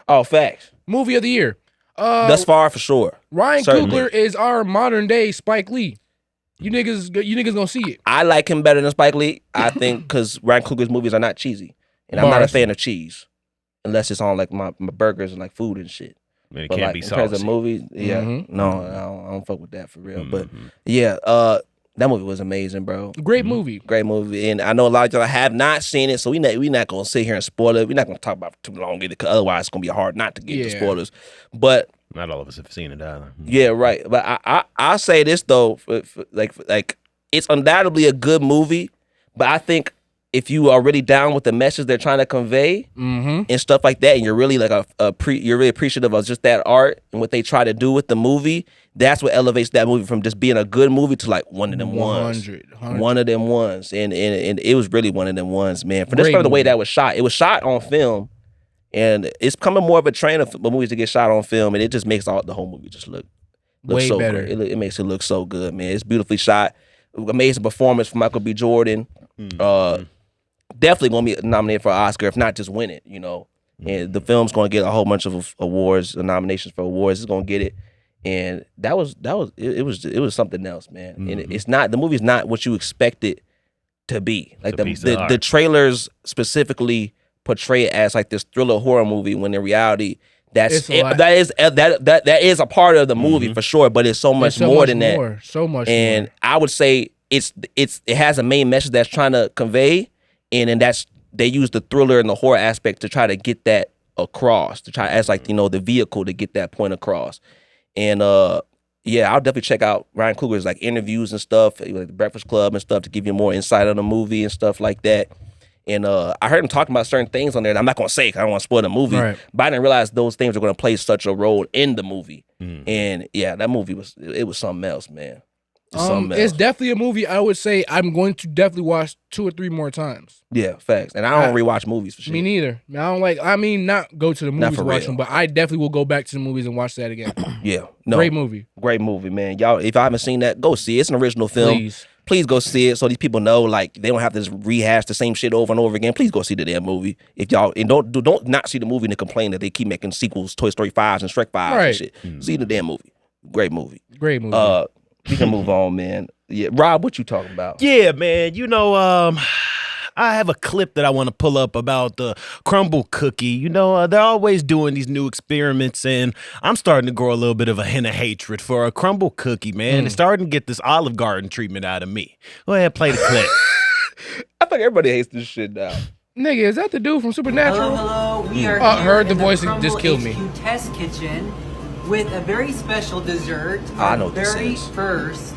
A: Oh, facts.
B: Movie of the year.
A: Thus far, for sure.
B: Ryan
A: Certainly.
B: Coogler is our modern day Spike Lee. You niggas gonna see it.
A: I like him better than Spike Lee. I think because Ryan Coogler's movies are not cheesy, and I'm not a
B: Bars.
A: fan of cheese, unless it's on like my burgers and like food and shit.
C: Man, it
A: But
C: can't
A: like
C: be
A: in terms of
C: saucy.
A: movies, yeah,
B: Mhm.
A: no, I don't fuck with that for real. But
C: Mhm.
A: yeah, that movie was amazing, bro.
B: Great movie.
A: Great movie, and I know a lot of y'all have not seen it, so we not gonna sit here and spoil it. We're not gonna talk about it for too long either, because otherwise it's gonna be hard not to get into
B: Yeah.
A: spoilers. But
C: Not all of us have seen it either.
A: yeah, right. But I say this though, like it's undoubtedly a good movie, but I think if you are really down with the message they're trying to convey
B: Mm-hmm.
A: and stuff like that, and you're really like you're really appreciative of just that art and what they try to do with the movie, that's what elevates that movie from just being a good movie to like one of them ones.
B: 100.
A: One of them ones, and it was really one of them ones, man. For
B: Great
A: the way
B: movie.
A: that was shot, it was shot on film, and it's becoming more of a trend of movies to get shot on film, and it just makes the whole movie just look
B: Way
A: so
B: better.
A: great. It makes it look so good, man. It's beautifully shot, amazing performance from Michael B. Jordan. Definitely gonna be nominated for an Oscar, if not just win it, you know. And the film's gonna get a whole bunch of awards, nominations for awards. It's gonna get it, and it was something else, man. And it's not, the movie's not what you expect it to be. Like
C: It's a piece of art.
A: the trailers specifically portray it as like this thriller horror movie, when in reality
B: It's a lot.
A: that is a part of the movie for sure, but it's so much
B: There's so
A: more
B: much
A: than that.
B: more. So much
A: And
B: more.
A: I would say it has a main message that's trying to convey, and then they use the thriller and the horror aspect to try to get that across, to try as like, you know, the vehicle to get that point across. And yeah, I'll definitely check out Ryan Coogler's like interviews and stuff, like the Breakfast Club and stuff, to give you more insight on the movie and stuff like that. And I heard him talking about certain things on there that I'm not gonna say because I don't want to spoil the movie.
B: Right.
A: But I didn't realize those things were gonna play such a role in the movie. And yeah, that movie was something else, man. Something
B: It's
A: else.
B: definitely a movie I would say I'm going to definitely watch 2 or 3 more times.
A: Yeah, facts. And I don't rewatch movies for shit.
B: Me neither. Not go to the movies
A: for
B: to watch
A: real.
B: them, but I definitely will go back to the movies and watch that again.
A: Yeah, no,
B: Great movie.
A: great movie, man. Y'all, if I haven't seen that, go see it. It's an original film. Please go see it, so these people know, like, they don't have to just rehash the same shit over and over again. Please go see the damn movie. If y'all, and don't not see the movie and then complain that they keep making sequels, Toy Story 5s and Shrek 5s
B: Right.
A: and shit. See the damn movie. Great movie.
B: Great movie.
A: We can move on, man. Yeah, Rob, what you talking about?
C: Yeah, man. You know, I have a clip that I want to pull up about the crumble cookie. You know, they're always doing these new experiments, and I'm starting to grow a little bit of a hint of hatred for a crumble cookie, man. It's starting to get this Olive Garden treatment out of me. Go ahead, play the clip.
A: I think everybody hates this shit now.
B: Nigga, is that the dude from Supernatural?
F: Hello. We are
B: Oh,
F: here
B: heard the
F: in
B: voice, it
F: Crumble
B: just killed me.
F: HQ Test Kitchen with a very special dessert.
A: I know
F: our
A: what this
F: very
A: is.
F: first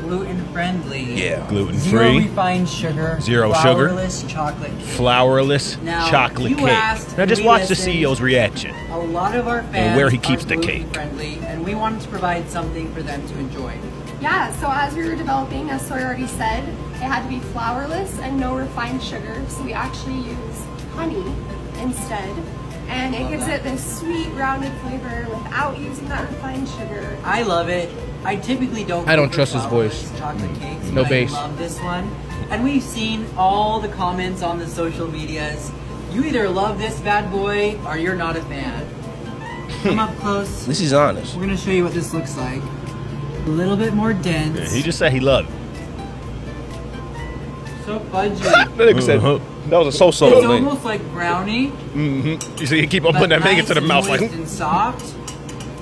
F: gluten-friendly.
A: Yeah.
F: Zero
C: Gluten-free,
F: refined sugar.
C: Zero sugar.
F: Flourless chocolate cake.
C: flourless
F: Now,
C: chocolate
F: you
C: cake.
F: asked,
C: Now just
F: we
C: watch the
F: listened.
C: CEO's reaction.
F: A lot of our fans
C: where he keeps
F: are
C: the cake.
F: gluten-friendly, and we wanted to provide something for them to enjoy.
G: Yeah, so as we were developing, as Sawyer already said, it had to be flourless and no refined sugar. So we actually use honey instead. And it gives it this sweet, rounded flavor without using that refined sugar.
F: I love it. I typically don't.
B: I don't
F: go for
B: trust his
F: flourless
B: voice.
F: Chocolate cakes.
B: No
F: but
B: bass.
F: I love this one, and we've seen all the comments on the social medias. You either love this bad boy or you're not a fan. Come up close.
A: This is honest.
F: We're gonna show you what this looks like. A little bit more dense.
C: Yeah, he just said he loved it.
F: So fudgy.
A: That nigga said, that was a so-so
F: It's
A: thing.
F: almost like brownie.
C: You see, he keep on
F: but
C: putting that thing
F: nice
C: into the
F: and
C: mouth like,
F: moist and soft.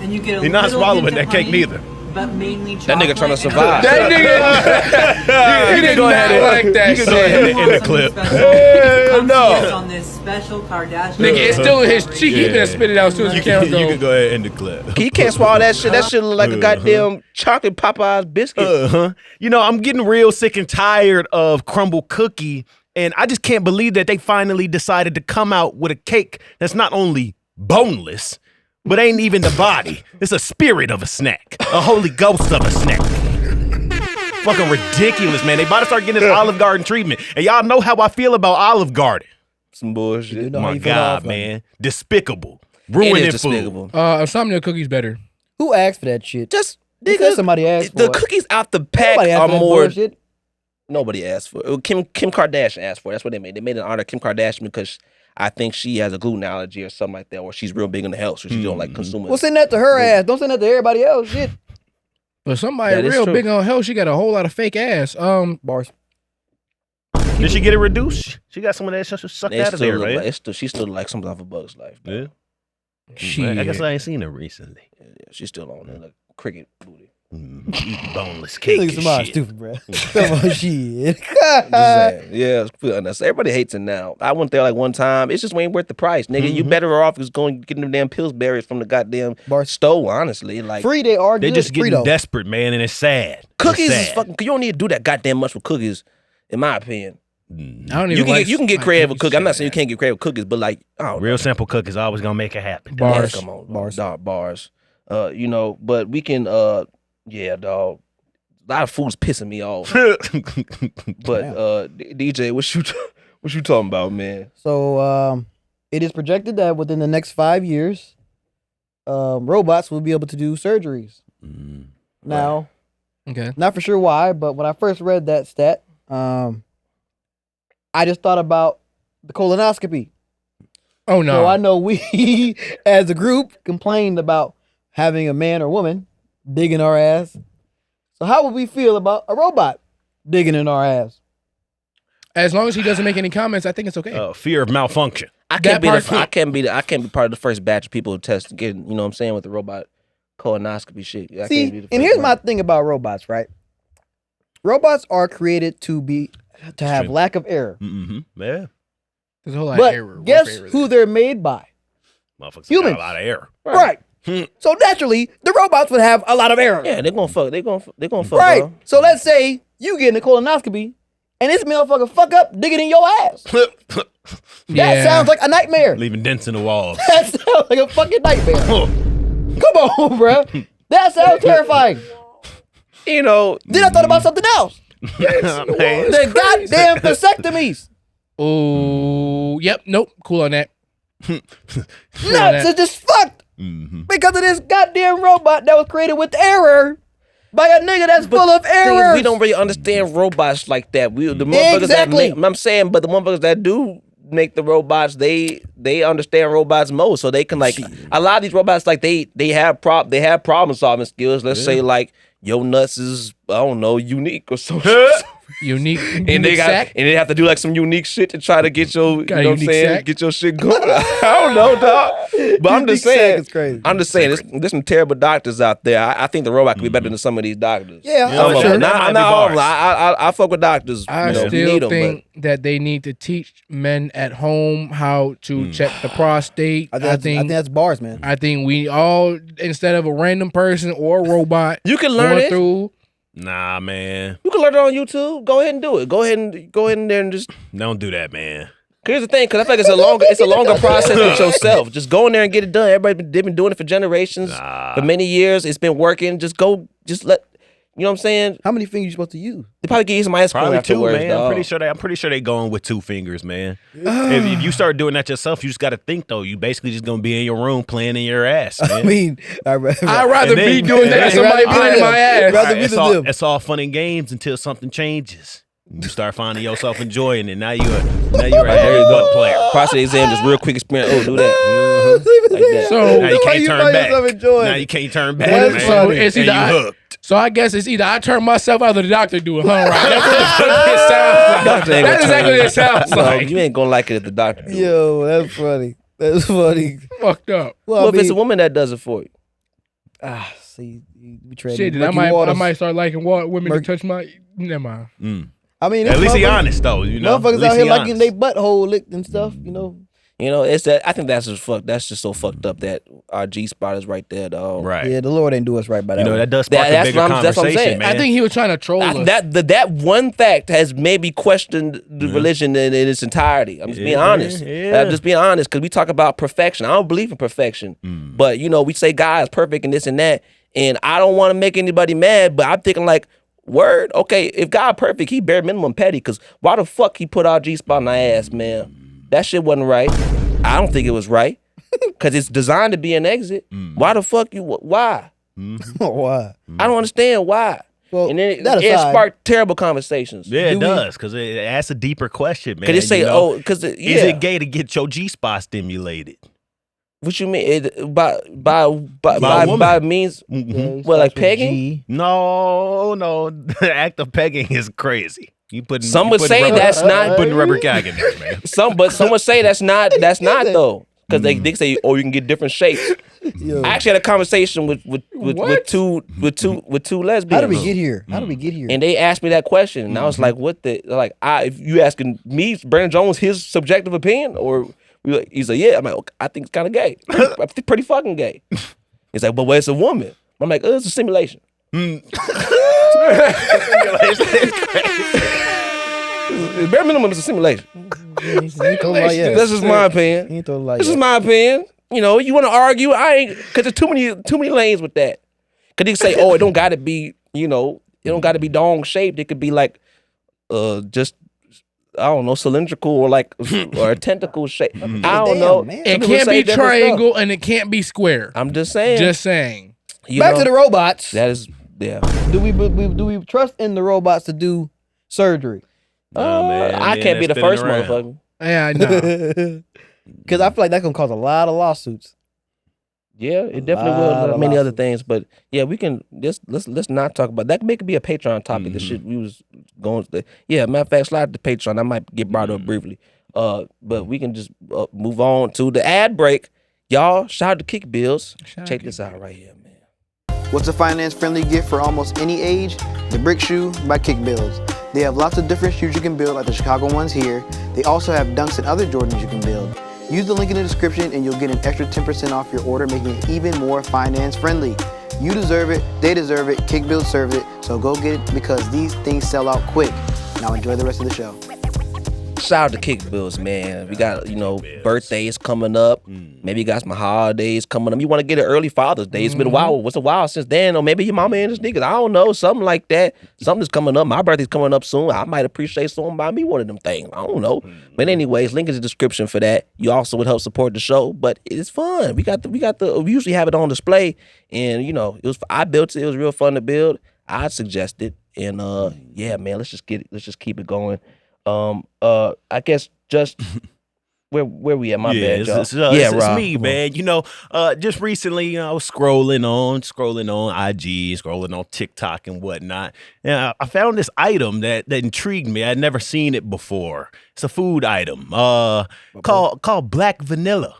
F: And you get a
C: He not
F: little
C: swallowing
F: hint of
C: that cake
F: honey,
C: neither.
F: But mainly
A: That nigga
F: chocolate
A: tryna
F: and
A: survive.
B: That nigga, he did
C: go
B: not
C: ahead.
B: like that
C: You
B: shit.
C: can go ahead and end the clip.
F: No. On this special Kardashian.
B: Nigga, it's still in his cheek. He finna spit it out as soon as
C: You
B: the
C: can,
B: camera
C: you can
B: go.
C: go ahead and end the clip.
A: He can't swallow that shit. That shit look like a goddamn chocolate Popeye's biscuit.
C: You know, I'm getting real sick and tired of crumble cookie, and I just can't believe that they finally decided to come out with a cake that's not only boneless, but ain't even the body. It's a spirit of a snack, a holy ghost of a snack. fucking ridiculous, man. They about to start getting this Olive Garden treatment. And y'all know how I feel about Olive Garden.
A: Some bullshit.
D: You know how
C: My
D: you feel about
C: God,
D: Olive Garden.
C: man. Despicable.
A: It
C: Ruining
A: is
C: food.
A: despicable.
B: Insomnia cookies better.
D: Who asked for that shit?
A: Just
D: Because somebody asked for
A: the
D: it.
A: cookies out the pack
D: Nobody asked
A: are
D: for that
A: more.
D: bullshit.
A: Nobody asked for it. Kim Kardashian asked for it. That's what they made. They made it in honor of Kim Kardashian because I think she has a gluten allergy or something like that, or she's real big in the health, so she don't like consuming.
D: Well, send that to her ass. Don't send that to everybody else. Shit.
B: But somebody
A: That is
B: real
A: true.
B: big on health, she got a whole lot of fake ass.
D: Bars.
C: Did she get it reduced? She got some of that shit sucked
A: It
C: out of
A: still
C: there,
A: look
C: man.
A: like, she still like something off of Bug's Life.
C: Yeah.
B: Shit.
C: I guess I ain't seen her recently.
A: Yeah, she's still on there, like cricket booty.
C: Eating boneless
D: You
C: cake
D: think
C: and
D: somebody
C: shit.
D: stupid, bro. Come on, shit.
A: Just saying. Yeah, it's put unnecessary. Everybody hates it now. I went there like one time. It's just ain't worth the price, nigga. You better off just going getting them damn Pillsbury's from the goddamn
D: Bars.
A: store. Honestly, like
D: Free, they are
C: They
D: good.
C: just
D: Free,
C: getting
D: though.
C: desperate, man, and it's sad.
A: cookies
C: It's
A: is
C: sad.
A: fucking. You don't need to do that goddamn much with cookies, in my opinion.
B: I don't even
A: You can
B: like
A: you can get
B: like
A: creative with
B: cookies.
A: cookies. I'm not saying you can't get creative with cookies, but like, oh,
C: Real simple cookies always gonna make it happen.
B: Bars.
A: come on,
D: Bars.
A: dog, bars. You know, but we can. Yeah, dog. A lot of food's pissing me off. But DJ, what you talking about, man?
D: So it is projected that within the next 5 years, robots will be able to do surgeries. Now,
B: Okay.
D: not for sure why, but when I first read that stat, I just thought about the colonoscopy.
B: Oh no.
D: So I know we, as a group, complained about having a man or woman digging our ass. So how would we feel about a robot digging in our ass?
B: As long as he doesn't make any comments, I think it's okay.
C: Fear of malfunction.
A: I can't be
B: part
A: I can't be part of the first batch of people who test getting, you know what I'm saying, with the robot colonoscopy shit. I
D: See,
A: can't be the
D: and
A: first
D: here's
A: one.
D: my thing about robots, right? Robots are created to have
C: True.
D: lack of error.
C: Mm-hmm. Yeah.
B: There's a whole lot
D: But
B: of error.
D: guess
B: rough error
D: who
B: there.
D: they're made by?
C: Motherfuckers
D: Humans.
C: got a lot of error.
D: Right. So naturally, the robots would have a lot of error.
A: Yeah, they're gonna fuck. They're gonna fuck.
D: Right.
A: Bro.
D: So let's say you get in a colonoscopy and this motherfucker fuck up digging in your ass. That
B: Yeah.
D: sounds like a nightmare.
C: Leaving dents in the walls.
D: That sounds like a fucking nightmare. Come on, bro. That sounds terrifying.
A: You know,
D: Then I thought about something else.
C: Man.
D: The goddamn vasectomies.
B: Oh, yep. Nope. Cool on that.
D: Nuts are just fucked because of this goddamn robot that was created with error by a nigga that's full of
A: thing is,
D: errors.
A: we don't really understand robots like that. We the motherfuckers
D: Exactly.
A: that make, I'm saying, but the motherfuckers that do make the robots, they understand robots most, so they can like a lot of these robots like they have problem solving skills. Let's say like your nuts is I don't know unique or something.
B: Unique.
A: And they have to do like some unique shit to try to get your,
B: Got a
A: you know what I'm
B: unique
A: saying,
B: sack?
A: get your shit going. I don't know, dog. But I'm just
D: Unique sack
A: saying,
D: is crazy.
A: I'm just saying, there's some terrible doctors out there. I think the robot could be better than some of these doctors.
D: Yeah,
C: Yeah,
D: I'm
C: sure.
D: sure.
C: That might
A: I'm
C: be
A: not all of them.
C: bars.
A: I fuck with doctors.
B: I
A: you know,
B: still
A: need 'em,
B: think that they need to teach men at home how to check the prostate.
D: I think that's bars, man.
B: I think we all, instead of a random person or a robot,
A: You can learn
B: going
A: it.
B: through.
C: Nah, man.
A: You can learn it on YouTube. Go ahead and do it. Go ahead in there and just.
C: Don't do that, man.
A: Here's the thing, because I feel like it's a longer process with yourself. Just go in there and get it done. They've been doing it for generations, for many years. It's been working. Just let. You know what I'm saying?
D: How many fingers you supposed to use?
A: They probably give you some ice cream
C: Probably two,
A: afterwards.
C: man.
A: dog.
C: I'm pretty sure they going with 2 fingers, man. If you start doing that yourself, you just got to think though. You basically just gonna be in your room playing in your ass, man.
D: I mean,
B: I'd rather
C: And then-
B: be doing that than somebody
D: I'd rather
B: playing
D: be
B: my
D: them.
B: ass.
D: Rather be them.
C: It's all fun and games until something changes. You start finding yourself enjoying it. Now you're a very good player.
A: Prostate exam, just real quick experience. Oh, do that. Like that.
B: So,
C: Now you
D: Why
C: can't
D: you
C: turn
D: find
C: back.
D: yourself enjoying
C: Now
D: it?
C: you can't turn back,
D: That's
C: man.
D: funny.
B: it's
C: And
B: either
C: you
B: I-
C: hooked.
B: So I guess it's either I turn myself out or the doctor do it, huh? Right? That's what it sounds like.
A: Doctor ain't
B: That's
A: gonna
B: exactly
A: turn
B: what it sounds
A: No,
B: like.
A: you ain't gonna like it if the doctor do it.
D: Yo, that's funny. That's funny.
B: Fucked up.
A: Well,
D: I
A: if it's a
D: mean,
A: woman that does it for you.
D: see, we trade
B: Shit,
D: murky
B: I
D: waters.
B: might start liking women
D: Murky-
B: to touch my. Never mind.
D: I mean,
C: At least he
D: motherfuckers-
C: honest though, you know. At
D: Motherfuckers
C: least
D: out here
C: he
D: liking
C: honest.
D: they butthole licked and stuff, you know.
A: You know, it's that. I think that's just fucked. That's just so fucked up that our G spot is right there, dog.
C: Right.
D: Yeah, the Lord ain't do us right by that.
C: You know
D: one.
C: that does spark
A: That's
C: a bigger
A: what I'm saying.
C: conversation, man.
B: I think he was trying to troll us.
A: That one fact has maybe questioned the religion in its entirety. I'm just being honest.
C: yeah.
A: I'm just being honest because we talk about perfection. I don't believe in perfection, but you know, we say God is perfect and this and that, and I don't want to make anybody mad. But I'm thinking like, Word. Okay, if God perfect, he bare minimum petty. Cause why the fuck he put our G-spot in our ass, man? That shit wasn't right. I don't think it was right. Cause it's designed to be an exit. Why the fuck you? Why?
D: Why?
A: I don't understand why.
D: Well,
A: And then
D: that
A: it
D: aside,
A: sparked terrible conversations.
C: Yeah, it does, because it asks a deeper question, man.
A: Could it say,
C: you know?
A: oh, because
C: Is it gay to get your G-spot stimulated?
A: What you mean?
C: By a woman.
A: By means,
D: yeah,
A: well, like
D: starts with
A: pegging?
D: G.
C: No. The act of pegging is crazy.
A: Some would say that's not
C: putting rubber gag in there, man.
A: some would say that's not though. Because they say, oh, you can get different shapes.
D: Yo.
A: I actually had a conversation with two lesbians.
D: How did we get here?
A: And they asked me that question, and I was like, "What the like? If you asking me, Brandon Jones, his subjective opinion, or he's like, yeah." I'm like, okay, I think it's kind of gay, pretty fucking gay. He's like, but well, it's a woman. I'm like, it's a simulation. Bare minimum is a simulation. This is my opinion. This is my opinion. You know, you want to argue? I ain't, because there's too many lanes with that. Because they say, oh, it don't got to be, you know, it don't got to be dong shaped. It could be like, just, I don't know, cylindrical or like, or a tentacle shape. I don't know.
D: Man.
B: It can't be triangle and it can't be square.
A: I'm just saying.
B: Just saying.
D: Back to the robots.
A: That is, yeah.
D: Do we trust in the robots to do surgery?
C: Man,
A: I can't be the first motherfucker.
B: Yeah, I know.
D: Because I feel like that's gonna cause a lot of lawsuits.
A: Yeah, it definitely will. Many other things, but yeah, we can let's not talk about that. Could be a Patreon topic. The shit we was going to. Yeah, matter of fact, slide to Patreon. I might get brought up briefly. But we can just move on to the ad break. Y'all, shout out to Kick Bills. Check this out right here, man.
H: What's a finance-friendly gift for almost any age? The Brick Shoe by Kick Bills. They have lots of different shoes you can build, like the Chicago ones here. They also have Dunks and other Jordans you can build. Use the link in the description and you'll get an extra 10% off your order, making it even more finance-friendly. You deserve it, they deserve it, Kick Bills serves it, so go get it because these things sell out quick. Now enjoy the rest of the show.
A: Shout out to Kick Bills, man. We got, you know, birthdays coming up. Maybe you got some holidays coming up. You want to get an early Father's Day. It's been a while. What's a while since then? Or maybe your mama and the sneakers. I don't know. Something like that. Something's coming up. My birthday's coming up soon. I might appreciate someone buy me one of them things. I don't know. But anyways, link in the description for that. You also would help support the show. But it's fun. We usually have it on display. And, you know, I built it. It was real fun to build. I suggest it. And yeah, man, let's just keep it going. I guess just where we at? My bad, y'all.
C: It's
A: Rob,
C: me, man. You know, just recently, you know, I was scrolling on IG, scrolling on TikTok and whatnot, and I found this item that intrigued me. I'd never seen it before. It's a food item, called black vanilla.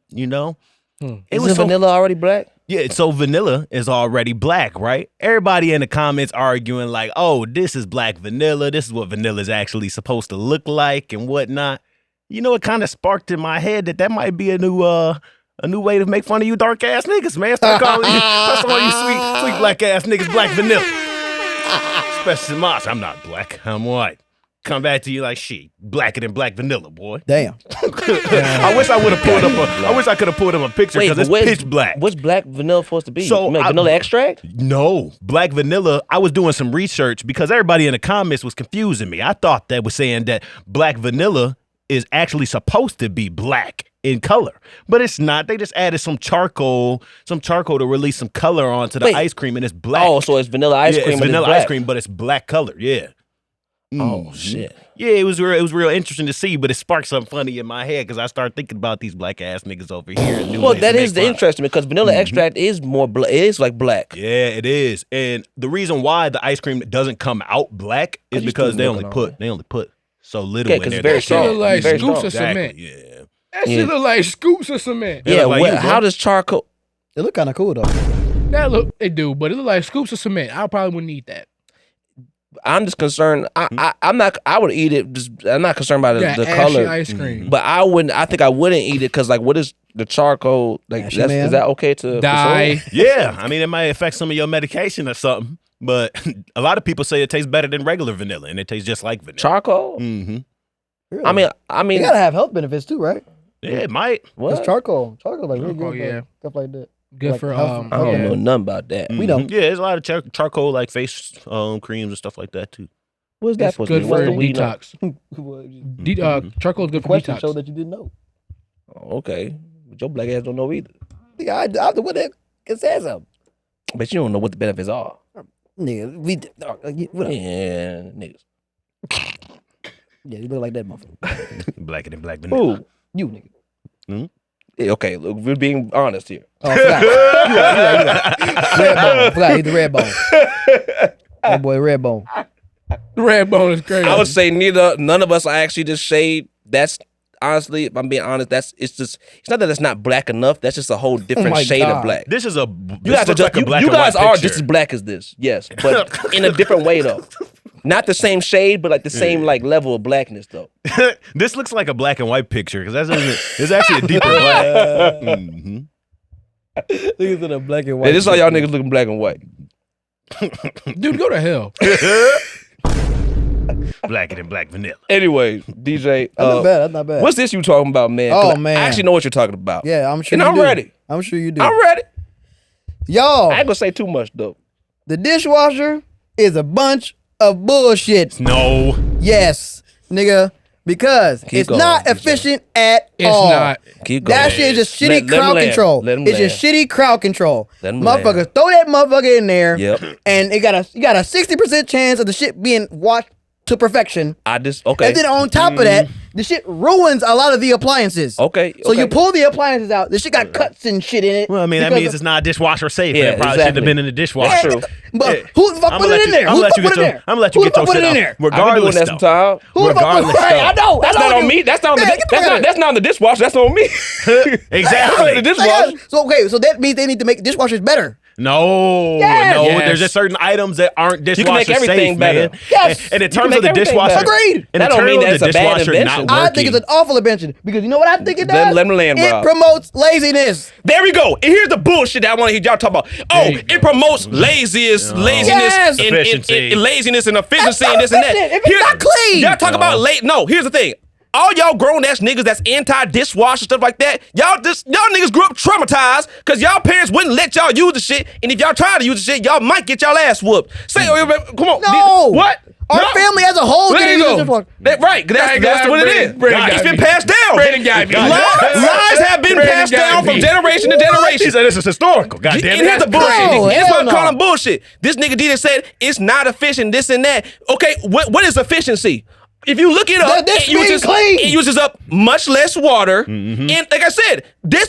C: You know,
A: Is the vanilla already black?
C: Yeah, so vanilla is already black, right? Everybody in the comments arguing like, oh, this is black vanilla. This is what vanilla is actually supposed to look like and whatnot. You know, it kind of sparked in my head that might be a new way to make fun of you dark ass niggas, man. Start calling you sweet black ass niggas black vanilla. Especially mine. I'm not black. I'm white. Come back to you like shit, blacker than black vanilla, boy.
D: Damn.
C: I wish I would have pulled up I wish I could have pulled up a picture because it's pitch black.
A: What's black vanilla supposed to be?
C: So
A: vanilla extract?
C: No, black vanilla. I was doing some research because everybody in the comments was confusing me. I thought that was saying that black vanilla is actually supposed to be black in color, but it's not. They just added some charcoal to release some color onto the ice cream, and it's black.
A: Oh, so it's vanilla ice cream.
C: It's vanilla ice cream, but it's black color. Yeah.
A: Oh shit!
C: Yeah, it was real interesting to see, but it sparked something funny in my head because I started thinking about these black ass niggas over here.
A: Well, that is the interesting because vanilla extract is more it is like black.
C: Yeah, it is, and the reason why the ice cream doesn't come out black is because they only put so little in there.
A: Very strong.
B: That shit look like
A: very
B: scoops
A: strong.
B: of cement.
C: Yeah.
B: That shit look like scoops of cement.
A: Yeah,
C: like
A: how does charcoal?
D: It look kind of cool though.
B: It do, but it look like scoops of cement. I probably wouldn't eat that.
A: I'm just concerned. I'm not. I would eat it. I'm not concerned about the color.
B: Ice cream.
A: But I wouldn't. I think I wouldn't eat it because like, what is the charcoal? Like, is that okay to
B: die?
A: consume?
C: Yeah, I mean, it might affect some of your medication or something. But a lot of people say it tastes better than regular vanilla, and it tastes just like vanilla.
A: Charcoal.
C: Mm-hmm.
D: Really?
A: I mean,
D: you gotta have health benefits too, right?
C: Yeah, it might.
A: What?
D: It's charcoal. Charcoal like really
B: Charcoal,
D: good.
B: yeah.
D: Stuff like that.
B: Good
D: Like
B: for
A: I don't know nothing about that.
D: We don't.
C: Yeah, there's a lot of charcoal like face creams and stuff like that too.
A: What's that
B: It's
A: supposed to
B: good
A: mean?
B: for
A: What's the weed nut?
B: detox. Charcoal is good for
D: Question
B: detox.
D: showed that you didn't know.
A: Oh, okay. But your black ass don't know either.
D: Nigga, I what that it says something.
A: But you don't know what the benefits are.
D: Nigga, what up?
A: Yeah, niggas.
D: Yeah, you look like that motherfucker.
C: Blacker than black vanilla.
A: Ooh.
D: You nigga.
A: Yeah, okay, look, we're being honest here.
D: Oh, I forgot. You right. Red bone. I forgot he's the red bone. That boy red bone.
B: Red bone is crazy.
A: I would say none of us are actually just shade. That's honestly, if I'm being honest, it's not that it's not black enough. That's just a whole different
D: my
A: shade
D: God.
A: of black.
C: This is a.
A: You guys, you guys are just as black as this, yes, but in a different way though. Not the same shade, but like the same like level of blackness though.
C: This looks like a black and white picture because it's actually a deeper black.
D: Niggas in a black and white.
A: Hey, this is how y'all niggas looking black and white.
B: Dude, go to hell.
C: Blacker than black vanilla.
A: Anyway, DJ,
D: That's not bad. That's not bad.
A: what's this you talking about, man? 'Cause
D: Oh, man.
A: I actually know what you're talking about.
D: Yeah, I'm sure.
A: And
D: you
A: I'm
D: do.
A: ready.
D: I'm sure you do.
A: I'm ready.
D: Y'all,
A: I ain't gonna say too much though.
D: the dishwasher is a bunch of bullshit.
C: No.
D: Yes, nigga, because
A: Keep
D: it's
A: going,
D: not
A: DJ.
D: efficient at
B: It's
D: all.
B: not.
A: Keep going.
D: That shit is just
A: Let-
D: shitty
A: let 'em
D: crowd
A: land.
D: control.
A: Let 'em
D: It's just
A: land.
D: shitty crowd control.
A: Let 'em
D: Motherfuckers,
A: land.
D: throw that motherfucker in there.
A: Yep.
D: And you got a 60% chance of the shit being washed to perfection.
A: Okay.
D: And then on top of that, the shit ruins a lot of the appliances.
A: Okay,
D: So you
A: okay.
D: pull the appliances out. The shit got cuts and shit in it.
C: Well, I mean, that
D: because
C: means it's not dishwasher safe.
A: Yeah,
C: It probably shouldn't have
A: exactly.
C: been in the dishwasher.
A: That's true.
D: But who the fuck
C: I'ma
D: put
C: let
D: it in
C: you-
D: there?
C: I'ma
D: Who the
C: let
D: fuck
C: you
D: put it
C: get
D: in
C: your-
D: there?
C: I'ma let you
D: Who the
C: get your
D: fuck put
C: shit
D: it in
C: out.
D: there?
A: I've been doing
C: Regardless,
A: that
C: though.
A: sometime.
D: Who the fuck put
C: Regardless,
D: it?
C: though.
D: I know.
A: That's not on me. That's not on the.
D: Man, get the
A: That's
D: fuck
A: not.
D: out.
A: That's not on the dishwasher. That's on me.
C: Exactly.
A: The dishwasher.
D: So okay, so that means they need to make dishwashers better.
C: No,
D: Yes.
C: no.
B: Yes.
C: There's just certain items that aren't dishwasher
A: can make everything
C: safe,
A: better.
C: man.
D: Yes.
C: And in
A: You can
C: terms
A: make
C: of the
A: everything
C: dishwasher,
A: better.
D: Agreed.
C: in
A: That don't
C: terms
A: mean
C: of
A: that's
C: the
A: a bad
C: dishwasher
A: invention.
C: not
D: I
C: working.
D: think it's an awful invention because you know what I think it does?
A: Let me land,
D: It
A: Rob.
D: promotes laziness.
A: There we go. And here's the bullshit that I want to hear y'all talk about. Oh, it promotes laziness,
D: Yes.
C: Efficiency.
A: laziness and efficiency
D: That's
A: and this and that.
D: efficient if it's not clean.
A: Y'all talk about late. No, here's the thing. All y'all grown ass niggas that's anti-dishwasher stuff like that, y'all niggas grew up traumatized because y'all parents wouldn't let y'all use the shit, and if y'all try to use the shit, y'all might get y'all ass whooped. Say, come on,
D: No.
A: what?
D: Our
A: No.
D: family as a whole
A: There
D: didn't
A: you
D: use
A: go.
D: dishwasher.
A: Right, that's what it is.
B: Brandon
A: It's
B: got
A: been
B: me.
A: passed down.
B: Brandon got me.
A: Lies have been
B: Brandon
A: passed
B: got
A: down
B: me.
A: from generation to generation.
C: He said this is historical. God damn it.
A: And here's the bullshit.
D: No,
A: This is
D: hell
A: what I'm
D: no.
A: calling bullshit. This nigga D said it's not efficient, this and that. Okay, what is efficiency? If you look it up,
D: This
A: it uses,
D: clean.
A: it uses up much less water. And like I said,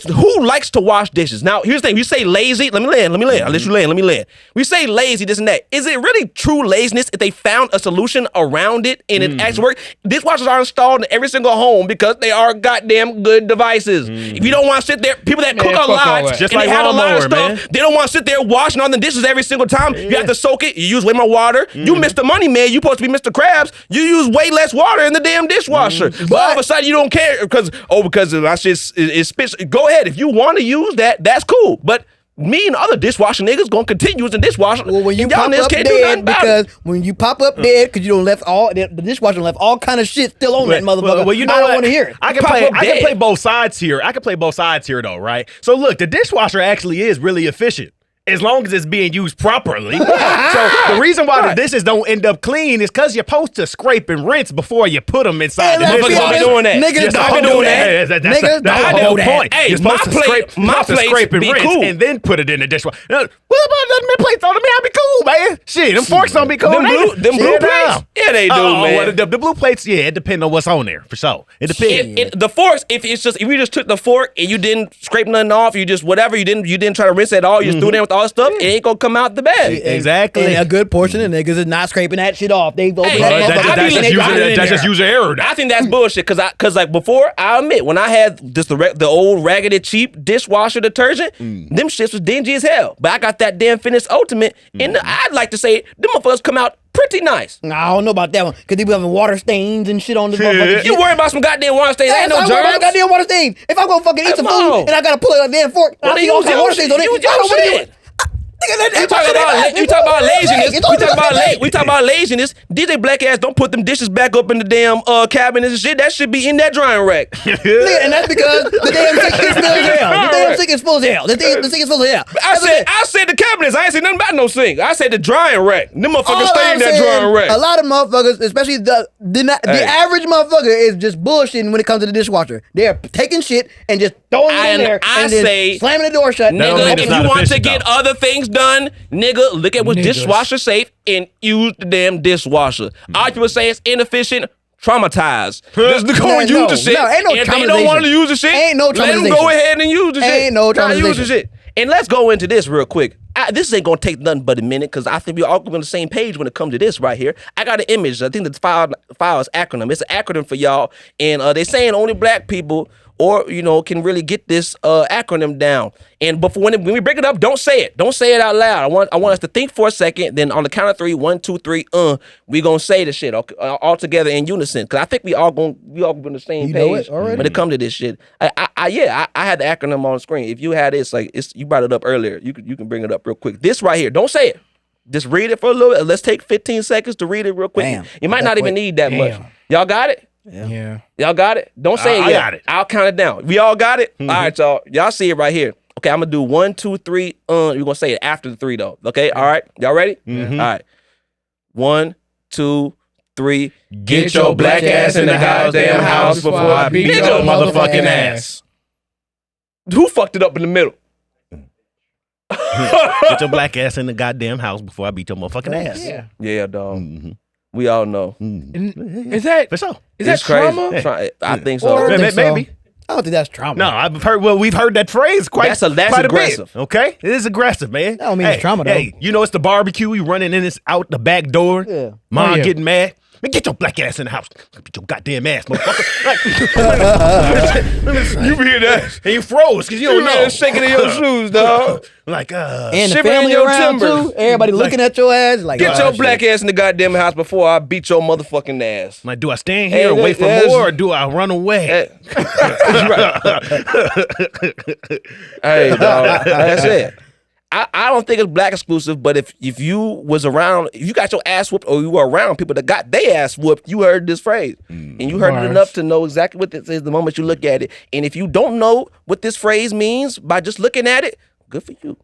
A: who likes to wash dishes? Now, here's the thing. You say lazy. Let me land. I'll let you land. Let me land. We say lazy, this and that. Is it really true laziness if they found a solution around it and it actually works? Dishwashers are installed in every single home because they are goddamn good devices. If you don't want to sit there, people that cook a
B: fuck all
A: lot
B: that.
A: and
C: Just
A: they
C: like
A: have a lot of
C: lawnmower,
A: stuff,
C: man.
A: they don't want to sit there washing all the dishes every single time. You have to soak it. You use way more water. You Mr. Money Man. You supposed to be Mr. Krabs. You use way less water in the damn dishwasher. But all of a sudden you don't care because my shit is spits. Go ahead. If you want to use that, that's cool. But me and other dishwasher niggas gonna continue using dishwasher.
D: Well, when you
A: and y'all
D: pop
A: niggas
D: up
A: can't do
D: dead,
A: nothing about
D: because
A: it.
D: when you pop up dead, because you don't left all the dishwasher left all kind of shit still on that motherfucker.
C: Well, you know
D: I don't
C: what?
D: want to hear it.
C: I can
A: Pop
C: play.
A: up
C: I can
A: dead.
C: play both sides here. Though, right? So look, the dishwasher actually is really efficient. As long as it's being used properly. So the reason why the dishes don't end up clean is because you're supposed to scrape and rinse before you put them inside the
D: let's be
C: dishwasher.
A: honest, doing that.
D: Niggas
A: Yes, I've
D: don't
A: been
D: do
A: doing
D: that.
A: that.
D: Niggas
C: That's
D: don't
C: the
D: do
C: whole
D: that.
C: point.
A: Hey,
C: You're supposed to scrape,
A: plates
C: and
A: be
C: rinse,
A: cool.
C: and then put it in the dishwasher. What about letting me plates on them? I'll be cool, man. Shit, them forks don't be cool.
A: Them
C: They-
A: blue
C: Shit,
A: plates?
C: no.
A: Yeah, they do, man.
C: Well, the blue plates, yeah, it depends on what's on there for sure. It depends.
A: The forks, if you just took the fork and you didn't scrape nothing off, you just whatever, you didn't try to rinse it at all, you just threw it in with all the stuff, it ain't gonna come out the bag.
C: Exactly.
D: And a good portion of niggas is not scraping that shit off. They've opened
A: Hey,
D: that
A: that's
D: motherfucker
A: just
D: and they got it in
C: that's just
D: there.
C: user error.
A: I think that's bullshit because like before, I admit when I had just the old raggedy cheap dishwasher detergent, them shits was dingy as hell. But I got that damn Finish Ultimate, and I'd like to say them motherfuckers come out pretty nice.
D: Nah, I don't know about that one because they be having water stains and shit on the motherfucker.
A: You worry about some goddamn water stains? Ain't no germs.
D: Goddamn water stains. If I'm gonna fucking eat some
A: Come on.
D: food and I gotta pull out a damn fork,
A: Well,
D: and I
A: then
D: see all
A: use
D: kind of
A: your
D: water stains on it.
A: use
D: I don't
A: your
D: wanna do
A: shit.
D: it.
A: We talk about laziness. We talk about laziness. DJ Black ass don't put them dishes back up in the damn cabinets and shit. That should be in that drying rack.
D: Nigga, and that's because the damn sink is full as hell. The damn sink is full as hell. The sink is full as hell.
A: I said the cabinets. I ain't said nothing about no sink. I said the drying rack. Them motherfuckers stay in that drying rack.
D: A lot of motherfuckers, especially the average motherfucker, is just bullshitting when it comes to the dishwasher. They're taking shit and just throwing it in there and then slamming the door shut.
A: Nigga, if you want to get other things done, nigga, look at what's dishwasher safe and use the damn dishwasher. All people say it's inefficient. Traumatized. Just go and use the shit.
D: Ain't no
A: if they don't want to use the shit,
D: ain't no
A: let them go ahead and use the shit.
D: Ain't no traumatization.
A: Use the shit. And let's go into this real quick. This ain't gonna take nothing but a minute because I think we're all on the same page when it comes to this right here. I got an image. I think the file is acronym. It's an acronym for y'all, and they're saying only black people or can really get this acronym down. And before when we break it up, don't say it. Don't say it out loud. I want us to think for a second. Then on the count of 3, 1, 2, 3, we gonna say the shit all together in unison. Cause I think we all on the same page when it comes to this shit. I had the acronym on the screen. If you had this, you brought it up earlier. You can bring it up real quick. This right here. Don't say it. Just read it for a little bit. Let's take 15 seconds to read it real quick.
D: Damn.
A: You might not even need that much. Y'all got it?
B: Yeah.
A: Y'all got it? Don't say it yet.
C: I got it.
A: I'll count it down. We all got it? Mm-hmm. All right, y'all. Y'all see it right here. Okay, I'm going to do 1, 2, 3. You're going to say it after the 3, though. Okay? All right? Y'all ready?
C: Mm-hmm.
A: All right. 1, 2, 3. Get your black ass in the goddamn house before I beat your motherfucking ass. Who fucked it up in the middle?
C: Get your black ass in the goddamn house before I beat your motherfucking ass.
A: Yeah, dog.
C: Mm-hmm.
A: We all know.
C: Mm-hmm.
B: Is that
C: For sure.
B: Is that trauma?
A: I think so.
C: Maybe.
D: I don't think that's trauma.
C: No, I've heard. Well, we've heard that phrase quite. That's
A: aggressive.
C: A bit, okay, it is aggressive, man.
D: That don't mean it's trauma though.
C: Hey, it's the barbecue. You running in this out the back door.
D: Yeah.
C: Mom getting mad. Man, get your black ass in the house. Beat your goddamn ass, motherfucker.
A: You hear that?
C: And you froze because you don't know.
A: Shaking in your shoes, dog.
D: And the
A: shivering
D: family
A: your
D: around
A: timber.
D: too. Everybody looking at your ass like,
A: get your black ass in the goddamn house before I beat your motherfucking ass.
C: Like, do I stand here and wait for more, or do I run away?
A: Hey, dog. That's it. I don't think it's black exclusive, but if you was around, if you got your ass whooped or you were around people that got their ass whooped, you heard this phrase. And you heard it enough to know exactly what this is the moment you look at it. And if you don't know what this phrase means by just looking at it, good for you.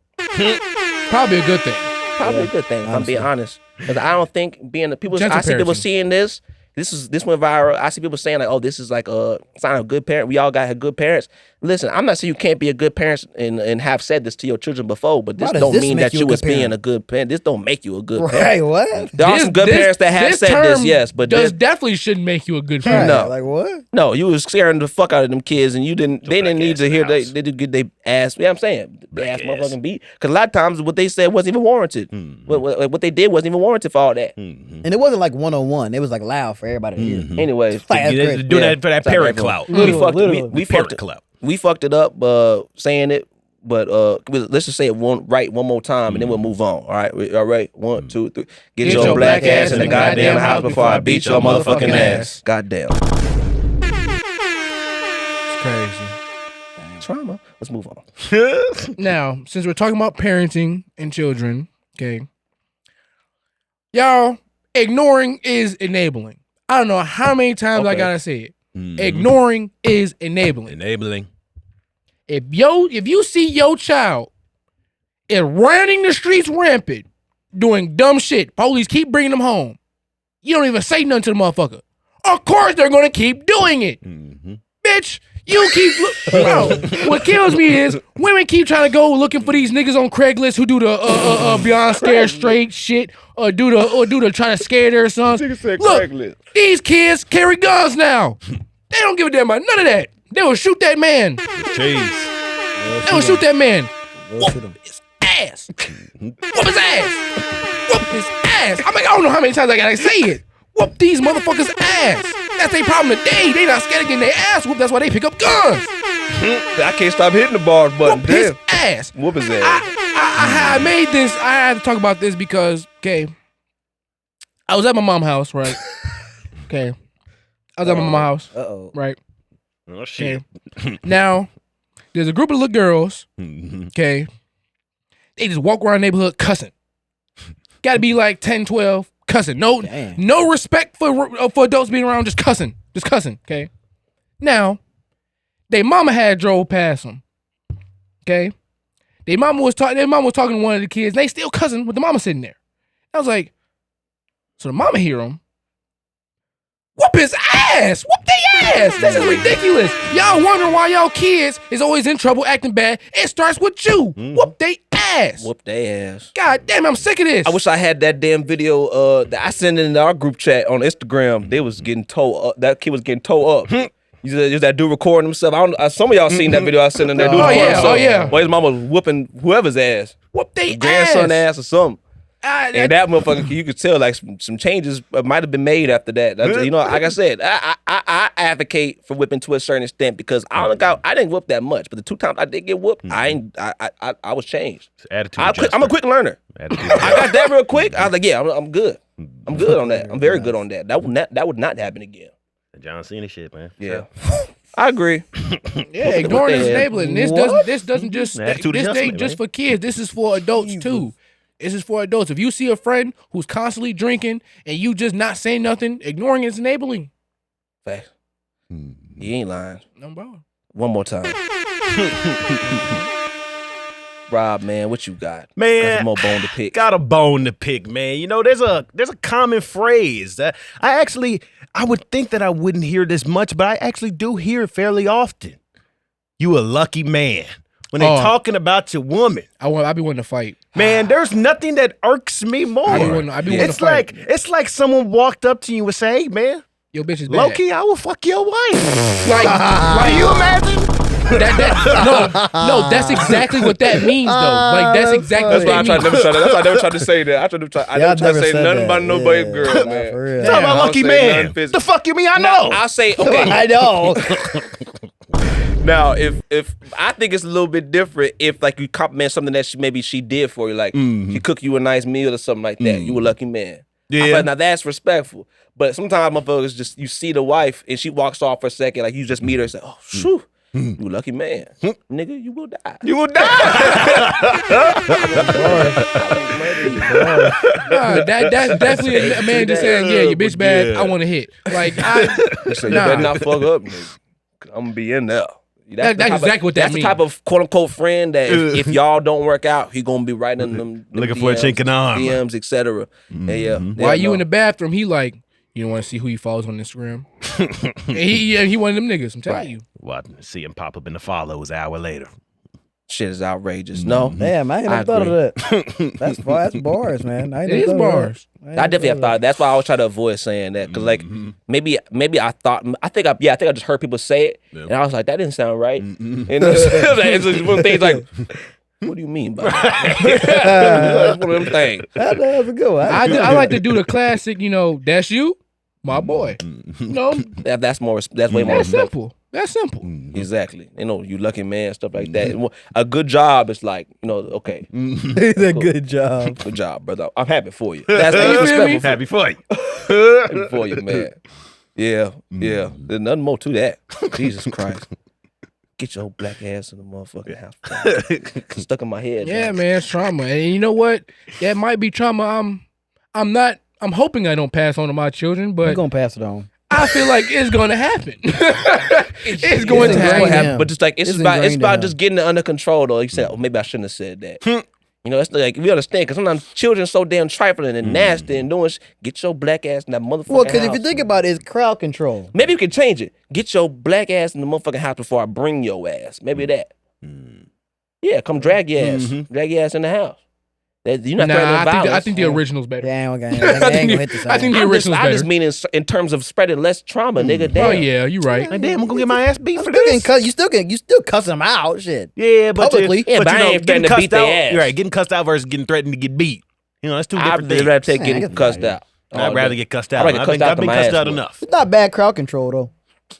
B: Probably a good thing.
A: Probably a good thing, if I'm being honest. Because I don't think I see people seeing this. This went viral. I see people saying like, "Oh, this is like a sign of a good parent." We all got good parents. Listen, I'm not saying you can't be a good parent and have said this to your children before, but this don't mean that you was being a good parent. This don't make you a good parent.
D: Right? What?
A: There are some good parents that have said this, yes, but
B: this definitely shouldn't make you a good parent.
A: No,
D: like what?
A: No, you was scaring the fuck out of them kids, and they didn't need to hear they did get their ass. Yeah, I'm saying their ass motherfucking beat. Because a lot of times what they said wasn't even warranted. What they did wasn't even warranted for all that.
D: And it wasn't like 101. It was like loud for everybody to hear.
A: Anyways,
C: do that for that parent clout.
A: We fucked it up saying it, but let's just say it one more time, and then we'll move on. All right, all right. 1, 2, 3. Get your black ass in the goddamn house before I beat your motherfucking ass. Goddamn.
B: It's crazy.
A: Trauma. Let's move on.
B: Now, since we're talking about parenting and children, okay, y'all, ignoring is enabling. I don't know how many times I gotta say it. Ignoring is enabling. If you see your child is running the streets rampant, doing dumb shit, police keep bringing them home, you don't even say nothing to the motherfucker. Of course they're gonna keep doing it. Bitch, you keep what kills me is women keep trying to go looking for these niggas on Craigslist who do the beyond scared straight shit or do the trying to scare their sons. Look, these kids carry guns now. They don't give a damn about none of that. They will shoot that man. They will shoot that man. Whoop his ass. Whoop his ass. Whoop his ass. I don't know how many times I gotta say it. Whoop these motherfuckers' ass. That's their problem today. They not scared of getting their ass whooped. That's why they pick up guns.
A: I can't stop hitting the bars button.
B: Whoop his ass.
A: Whoop his ass.
B: I made this. I had to talk about this because, okay, I was at my mom's house, right? Okay. I was at my mom's house. Right?
C: Oh, shit.
B: Okay. Now, there's a group of little girls, okay? They just walk around the neighborhood cussing. Got to be like 10, 12, cussing. No respect for adults being around, just cussing. Okay. Now, they mama had drove past them. Okay. Their mama was talking to one of the kids, and they still cussing with the mama sitting there. I was like, so the mama hear them. Whoop his ass! Whoop their ass! This is ridiculous. Y'all wondering why y'all kids is always in trouble acting bad. It starts with you. Whoop their ass.
A: Whoop their ass.
B: God damn, I'm sick of this.
A: I wish I had that damn video that I sent in our group chat on Instagram. They was getting towed up. That kid was getting towed up. Just that dude recording himself. Some of y'all seen that video I sent in there. Dude recording himself. Boy, his mama was whooping whoever's ass.
B: Whoop their ass.
A: Grandson ass or something. And that motherfucker, you could tell like some changes might have been made after that. You know, like I said, I advocate for whipping to a certain extent because I didn't whip that much, but the 2 times I did get whooped, I was changed. I'm a quick learner. I got that real quick. I was like, yeah, I'm good. I'm good on that. I'm very good on that. That would not happen again.
C: John Cena shit, man.
A: Yeah. I agree.
B: Yeah, ignoring is enabling. This doesn't just this ain't just for kids. This is for adults too. This is for adults. If you see a friend who's constantly drinking and you just not saying nothing, ignoring is enabling.
A: Facts. You ain't lying.
B: No, bro.
A: One more time. Rob, man, what you got?
C: Man,
A: got some more bone to pick.
C: Got a bone to pick, man. You know, there's a common phrase that I would think that I wouldn't hear this much, but I actually do hear it fairly often. You a lucky man. When they talking about your woman.
B: I be wanting to fight.
C: Man, there's nothing that irks me more.
B: I be wanting to fight.
C: It's like someone walked up to you and say, hey, man,
B: your bitch is bad.
C: Low-key, I will fuck your wife.
B: like
C: can you imagine?
B: No, that's exactly what that means, though. Like, that's exactly what that means.
A: That's why I never tried to say that. I never tried to say nothing about no baby girl, man.
C: Talk about lucky man. The fuck you mean? I know.
A: I'll say, okay.
D: I know.
A: Now, if I think it's a little bit different if like you compliment something that she did for you, like she cook you a nice meal or something like that. You a lucky man. Yeah. I feel like, now that's respectful. But sometimes motherfuckers just you see the wife and she walks off for a second, like you just meet her and say, oh shoo. You a lucky man. Nigga, you will die. You will die.
B: That's definitely a man just saying, yeah, your bitch bad, I want to hit. Like,
A: so you better not fuck up, nigga. I'm going to be in there.
B: That's exactly what that means.
A: That's the type of quote-unquote friend that if y'all don't work out, he going to be right in them
C: looking
A: DMs,
C: for a chink in the arm.
A: DMs, etc.
B: While you in the bathroom, he like, you don't want to see who he follows on Instagram? And he one of them niggas, I'm telling you.
C: Well, see him pop up in the follows an hour later.
A: Shit is outrageous. No.
D: Damn, I ain't never thought of that. That's bars, man.
B: It is bars.
A: I definitely have thought. That's why I always try to avoid saying that because, like, maybe I think I just heard people say it, and I was like, that didn't sound right. And it's just one of the things like, what do you mean by that? That's one of them things.
D: That's a good one.
B: I like to do the classic. You know, that's you, my boy. No,
A: that's way more
B: simple. That's simple.
A: Exactly. You know, you lucky man, stuff like that. And a good job is like, you know, okay.
D: It's a good job.
A: Good job, brother. I'm happy for you. That's respectful.
C: Happy for you.
A: Happy for you, man. Yeah. There's nothing more to that. Jesus Christ. Get your black ass in the motherfucking house. Stuck in my head.
B: Yeah, man, it's trauma. And you know what? That might be trauma. I'm hoping I don't pass on to my children, but
D: I'm gonna pass it on.
B: I feel like it's going to happen. It's going to happen.
A: But just like it's about just getting it under control. Though you said, oh, maybe I shouldn't have said that. You know, it's like we understand because sometimes children are so damn trifling and nasty and doing. Get your black ass in that motherfucking
D: Well, because
A: house.
D: if you think about it, it's crowd control.
A: Maybe you can change it. Get your black ass in the motherfucking house before I bring your ass. Maybe that. Yeah, come drag your ass. Drag your ass in the house. You're not
B: I think the original's better.
D: Damn, okay.
B: I think the original's better.
A: I just mean in terms of spreading less trauma, nigga. Damn.
B: Oh yeah, you're right.
C: Like, damn, I'm gonna get my ass beat for this.
D: You still cuss them out, shit.
C: Yeah, but
D: publicly.
A: But I ain't threatening to beat their ass.
C: You're right, getting cussed out versus getting threatened to get beat. You know, that's two different things.
A: I'd rather take getting cussed out.
C: I'd rather get cussed out.
A: I've been cussed out
C: enough.
D: It's not bad crowd control though.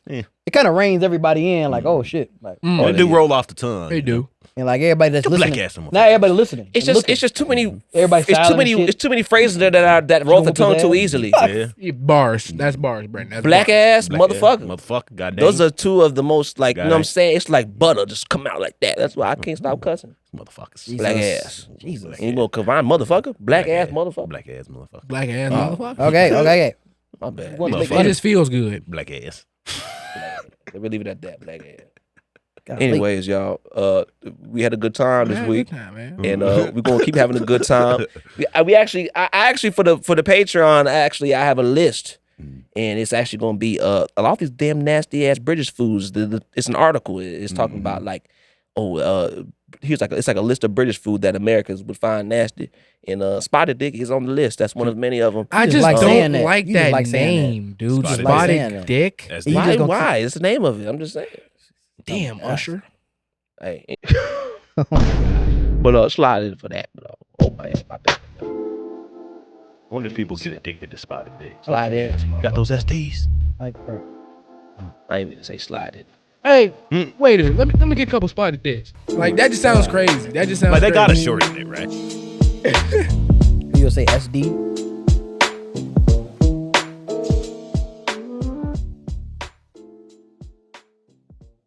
C: Yeah.
D: It kind of reins everybody in, like, oh shit. Like,
C: they do roll off the tongue.
B: They do.
D: And like everybody that's
C: Black
D: listening,
C: ass motherfucker.
D: not everybody listening.
A: It's just too many.
D: Everybody
A: It's too many phrases that roll the tongue too easily.
C: Yeah.
B: Bars. That's bars, Brent. That's
A: Black
B: bars.
A: ass
C: Black
A: motherfucker.
C: Motherfucker. Goddamn.
A: Those are two of the most like, you know what I'm
C: Goddamn.
A: saying? It's like butter just come out like that. That's why I can't stop cussing.
C: motherfuckers.
A: Black ass.
D: Jesus.
A: You gonna combine motherfucker? Black ass motherfucker.
C: Black ass motherfucker.
B: Black ass motherfucker.
D: Okay.
A: My bad.
B: It just feels good.
C: Black ass.
A: They will leave it at that. Black ass.
D: God,
A: Anyways, y'all, we had a good time this
B: Man,
A: week,
B: good time, man.
A: and we're gonna keep having a good time. I actually for the Patreon, I have a list, and it's actually gonna be a lot of these damn nasty ass British foods. It's an article. It's talking about like, it's like a list of British food that Americans would find nasty, and spotted dick is on the list. That's one of many of them.
B: I just
D: like saying
B: don't
D: that.
B: like
D: You just
B: that
D: like saying that.
B: name, dude.
C: Spotted
B: Spotted
D: dick.
B: dick.
C: That's
D: You just gonna
A: Why? It's the name of it. I'm just saying.
B: Damn, Usher.
A: Hey. But slide in for that. But, oh my bad.
C: I wonder if people get addicted to spotted dick.
A: Slide in.
C: Got those STs?
D: Like, bro.
A: I ain't even say slide in.
B: Hey, wait a minute. Let me get a couple spotted dicks. Like that just sounds crazy. That just sounds
C: Like they
B: crazy.
C: gotta shorten it, right?
D: You'll say SD.